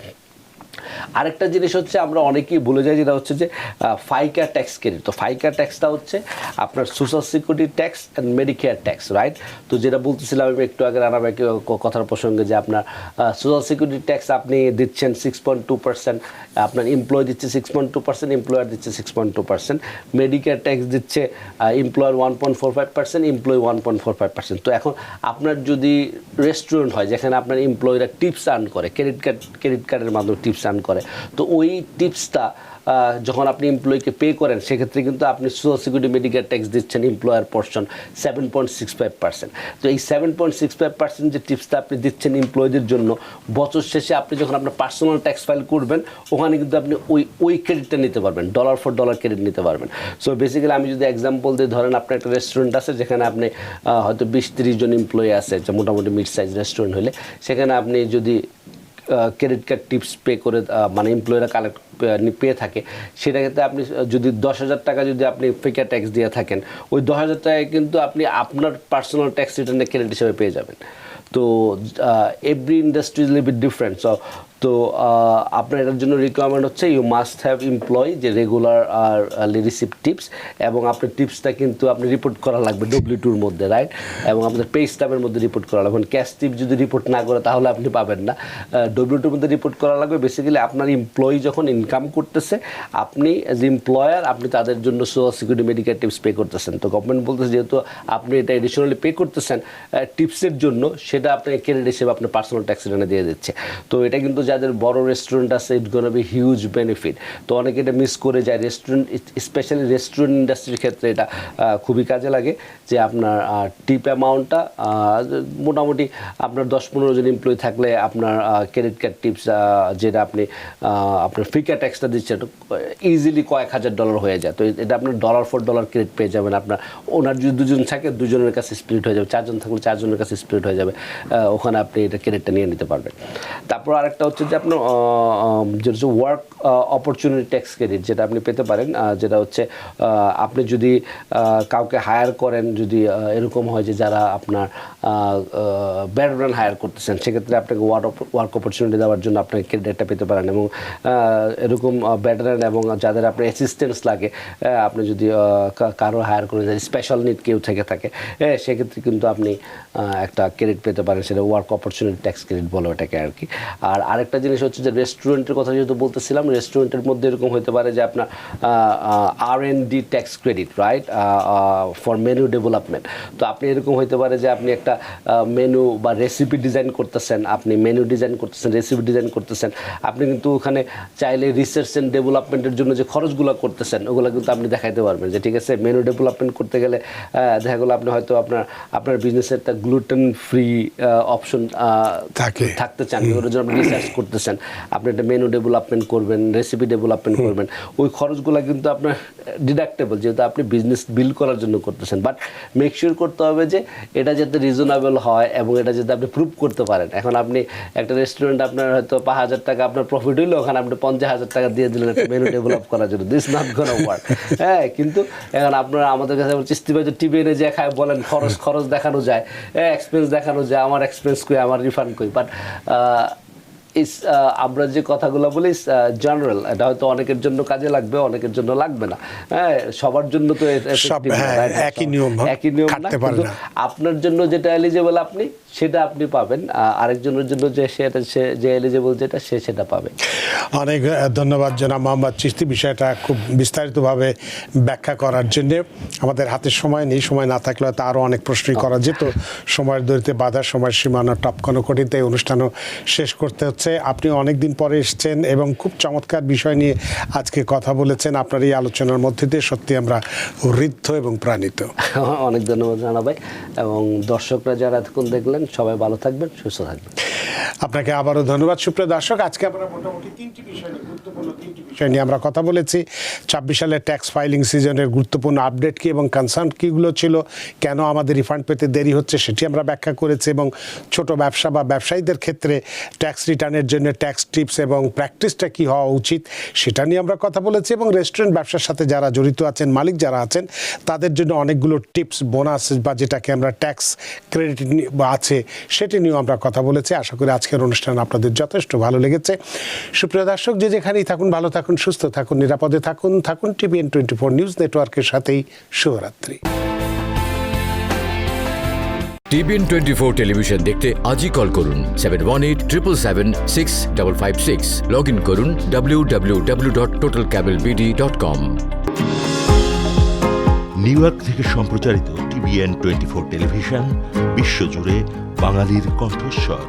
আরেকটা জিনিস হচ্ছে আমরা অনেকেই ভুলে যাই, যেটা হচ্ছে যে ফাইকা ট্যাক্স ক্রেডিট। তো ফাইকা ট্যাক্সটা হচ্ছে আপনার social security tax and Medicare tax, right. তো যেটা বলতেছিলাম আমি একটু আগে রানা কথার প্রসঙ্গে, যে আপনার সোশ্যাল সিকিউরিটি ট্যাক্স আপনি দিচ্ছেন 6.2%, আপনার এমপ্লয় দিচ্ছে 6.2%, এমপ্লয়ার দিচ্ছে 6.2%, মেডিকেয়ার ট্যাক্স দিচ্ছে এমপ্লয়ার 1.45%, এমপ্লয় 1.45%। তো এখন আপনার যদি রেস্টুরেন্ট হয় যেখানে আপনার এমপ্লয়িরা টিপস আর্ন করে, ক্রেডিট কার্ডের মাধ্যমে টিপস আর্ন করে, তো ওই টিপসটা যখন আপনি এমপ্লয়িকে পে করেন, সেক্ষেত্রে কিন্তু আপনি সোশ্যাল সিকিউরিটি মেডিকেল ট্যাক্স দিচ্ছেন এমপ্লয়ার পোর্শন 7.65%। তো এই 7.65% যে টিপসটা আপনি দিচ্ছেন এমপ্লয়ীদের জন্য, বছর শেষে আপনি যখন আপনার পার্সোনাল ট্যাক্স ফাইল করবেন, ওখানে কিন্তু আপনি ওই ক্রেডিটটা নিতে পারবেন, ডলার ফর ডলার ক্রেডিট নিতে পারবেন। সো বেসিক্যালি আমি যদি এক্সাম্পল দিয়ে, ধরেন আপনার একটা রেস্টুরেন্ট আছে যেখানে আপনি হয়তো 20-30 জন এমপ্লয়ি আছে, যে মোটামুটি মিড সাইজ রেস্টুরেন্ট হলে, সেখানে আপনি যদি ক্রেডিট কার্ড টিপস পে করে মানে এমপ্লয়িরা কালেক্ট পেয়ে থাকে, সেটা ক্ষেত্রে আপনি যদি 10,000 টাকা যদি আপনি ফিকা ট্যাক্স দিয়ে থাকেন, ওই 10,000 টাকায় কিন্তু আপনি আপনার পার্সোনাল ট্যাক্স রিটার্নে ক্রেডিট হিসেবে পেয়ে যাবেন। তো every industry is little different. তো আপনার এটার জন্য রিকোয়ারমেন্ট হচ্ছে ইউ মাস্ট হ্যাভ এমপ্লয়ি যে রেগুলার আর রিসিভ টিপস, এবং আপনার টিপসটা কিন্তু আপনি রিপোর্ট করা লাগবে W2-র মধ্যে, রাইট, এবং আপনাদের পে স্ট্যাম্পের মধ্যে রিপোর্ট করা লাগবে। ক্যাশ টিপ যদি রিপোর্ট না করে তাহলে আপনি পাবেন না, W2-র মধ্যে রিপোর্ট করা লাগবে। বেসিক্যালি আপনার এমপ্লয়ি যখন ইনকাম করতেছে, আপনি অ্যাজ এমপ্লয়ার আপনি তাদের জন্য social security medical tips pay করতেছেন। তো গভর্নমেন্ট বলতেছে যেহেতু আপনি এটা এডিশনালি পে করতেছেন টিপসের জন্য, সে সেটা আপনাকে ক্রেডিট হিসেবে আপনার পার্সোনাল ট্যাক্স রিটার্নে দিয়ে দিচ্ছে। তো এটা কিন্তু যাদের বড় রেস্টুরেন্ট আছে, ইট গোনা বি হিউজ বেনিফিট। তো অনেকে এটা মিস করে যায়। রেস্টুরেন্ট, স্পেশালি রেস্টুরেন্ট ইন্ডাস্ট্রির ক্ষেত্রে এটা খুবই কাজে লাগে যে আপনার টিপ অ্যামাউন্টটা মোটামুটি আপনার 10-15 জন এমপ্লয়ি থাকলে আপনার ক্রেডিট কার্ড টিপস যেটা আপনি আপনার ফিকা ট্যাক্সটা দিচ্ছেন ইজিলি কয়েক হাজার ডলার হয়ে যায়। তো এটা আপনার ডলার ফর ডলার ক্রেডিট পেয়ে যাবেন। আপনার ওনার যদি 2 জন থাকে 2 জনের কাছে স্প্লিট হয়ে যাবে, 4 জন থাকলে 4 জনের কাছে স্প্লিট হয়ে যাবে, ওখানে আপনি এটা ক্রেডিটটা নিয়ে নিতে পারবেন। তারপর আরেকটা হচ্ছে যে আপনার যেটা হচ্ছে ওয়ার্ক অপরচুনিটি ট্যাক্স ক্রেডিট, যেটা আপনি পেতে পারেন, যেটা হচ্ছে আপনি যদি কাউকে হায়ার করেন, যদি এরকম হয় যে যারা আপনার ব্যাডম্যান হায়ার করতেছেন, সেক্ষেত্রে আপনাকে ওয়ার্ক অপরচুনিটি দেওয়ার জন্য আপনাকে ক্রেডিটটা পেতে পারেন। এবং এরকম ব্যাডম্যান এবং যাদের আপনার অ্যাসিস্ট্যান্স লাগে, আপনি যদি কারো হায়ার করেন, যদি স্পেশাল নিড কেউ থেকে থাকে, সেক্ষেত্রে কিন্তু আপনি একটা ক্রেডিট পেতে পারেন, সেটা ওয়ার্ক অপরচুনিটি ট্যাক্স ক্রেডিট বলে ওটাকে আর কি। আর আরেকটা জিনিস হচ্ছে যে রেস্টুরেন্টের কথা যেহেতু বলতেছিলাম, রেস্টুরেন্টের মধ্যে এরকম হতে পারে যে আপনার R&D tax credit, right, for menu development. তো আপনি এরকম হতে পারে যে আপনি একটা মেনু বা রেসিপি ডিজাইন করতেছেন, আপনি মেনু ডিজাইন করতেছেন, রেসিপি ডিজাইন করতেছেন, আপনি কিন্তু ওখানে চাইলে রিসার্চ অ্যান্ড ডেভেলপমেন্টের জন্য যে খরচগুলো করতেছেন ওগুলো কিন্তু আপনি দেখাইতে পারবেন যে ঠিক আছে মেনু ডেভেলপমেন্ট করতে গেলে দেখা গেলো আপনি হয়তো আপনার বিজনেসের একটা গ্লুটেন ফ্রি অপশন থাকতে চান, ওটার জন্য আপনি রিসার্চ করতেছেন, আপনি একটা মেনু ডেভেলপমেন্ট করবেন, রেসিপি ডেভেলপমেন্ট করবেন, ওই খরচগুলো কিন্তু আপনার ডিডাক্টেবল, যেহেতু আপনি বিজনেস বিল্ড করার জন্য করতেছেন। বাট মেক শিওর করতে হবে যে এটা যাতে রিজনেবল হয় এবং এটা যাতে আপনি প্রুভ করতে পারেন। এখন আপনি একটা রেস্টুরেন্ট আপনার হয়তো 5,000 টাকা আপনার প্রফিট হইলো, ওখানে আপনি 50,000 টাকা দিয়ে দিলেন একটা মেনু ডেভেলপ করার জন্য, দিস নট গোনা ওয়ার্ক। হ্যাঁ, কিন্তু এখন আপনারা আমাদের কাছে চিস্তি ভাই টিভি এনে যে খায় বলেন খরচ দেখানো যায়, এক্সপেন্স দেখানো যায়, আমার এক্সপেন্স কই, আমার রিফান্ড কই, বাট আমরা যে কথাগুলো বলি জেনারেল, এটা হয়তো অনেকের জন্য কাজে লাগবে, অনেকের জন্য লাগবে না। হ্যাঁ, সবার জন্য তো একই নিয়ম না, কিন্তু আপনার জন্য যেটা এলিজিবল আপনি সেটা আপনি পাবেন, আরেকজনের জন্য যে এলিজিবল যেটা সেটা পাবে। অনেক ধন্যবাদ জনাব মোহাম্মদ চিশতি বিষয়টা খুব বিস্তারিতভাবে ব্যাখ্যা করার জন্য। আমাদের হাতে সময় নেই, সময় না থাকলে হয়তো আরও অনেক প্রশ্নই করা যেত, সময়ের দৈর্ঘ্যে বাধা, সময়ের সীমানা টপকানো কঠিন, তাই অনুষ্ঠানও শেষ করতে হচ্ছে। আপনি অনেক দিন পরে এসেছেন এবং খুব চমৎকার বিষয় নিয়ে আজকে কথা বলেছেন। আপনার এই আলোচনার মধ্যে দিয়ে সত্যি আমরা ঋদ্ধ এবং প্রাণিত। অনেক ধন্যবাদ জানা ভাই, এবং দর্শকরা যারা এতক্ষণ দেখলেন সবাই ভালো থাকবেন, সুস্থ থাকবেন। আপনাকে আবারও ধন্যবাদ। সুপ্রিয় দর্শক, আজকে আমরা মোটামুটি গুরুত্বপূর্ণ তিনটি বিষয় নিয়ে আমরা কথা বলেছি। 26 সালের ট্যাক্স ফাইলিং সিজনের গুরুত্বপূর্ণ আপডেট কি এবং কনসার্ন কীগুলো ছিল, কেন আমাদের রিফান্ড পেতে দেরি হচ্ছে সেটি আমরা ব্যাখ্যা করেছি, এবং ছোট ব্যবসা বা ব্যবসায়ীদের ক্ষেত্রে ট্যাক্স রিটার্নের জন্য ট্যাক্স টিপস এবং প্র্যাকটিসটা কী হওয়া উচিত সেটা নিয়ে আমরা কথা বলেছি, এবং রেস্টুরেন্ট ব্যবসার সাথে যারা জড়িত আছেন, মালিক যারা আছেন, তাদের জন্য অনেকগুলো টিপস, বোনাস বা যেটাকে আমরা ট্যাক্স ক্রেডিট আছে সেটি নিয়েও আমরা কথা বলেছি। আশা করি আজকের অনুষ্ঠান আপনাদের যথেষ্ট ভালো লেগেছে। সুপ্রিয় দর্শক, যে যেখানেই থাকুন, ভালো থাকুন, সুস্থ থাকুন, নিরাপদে থাকুন। TVN 24 নিউজ নেটওয়ার্কের সাথেই শুভরাত্রি। TVN 24 টেলিভিশন দেখতে আজই কল করুন 7187776556। লগ ইন করুন www.totalcablebd.com। নিউ ইয়র্ক থেকে সম্প্রচারিত TVN 24 টেলিভিশন বিশ্বজুড়ে বাঙালির কণ্ঠস্বর।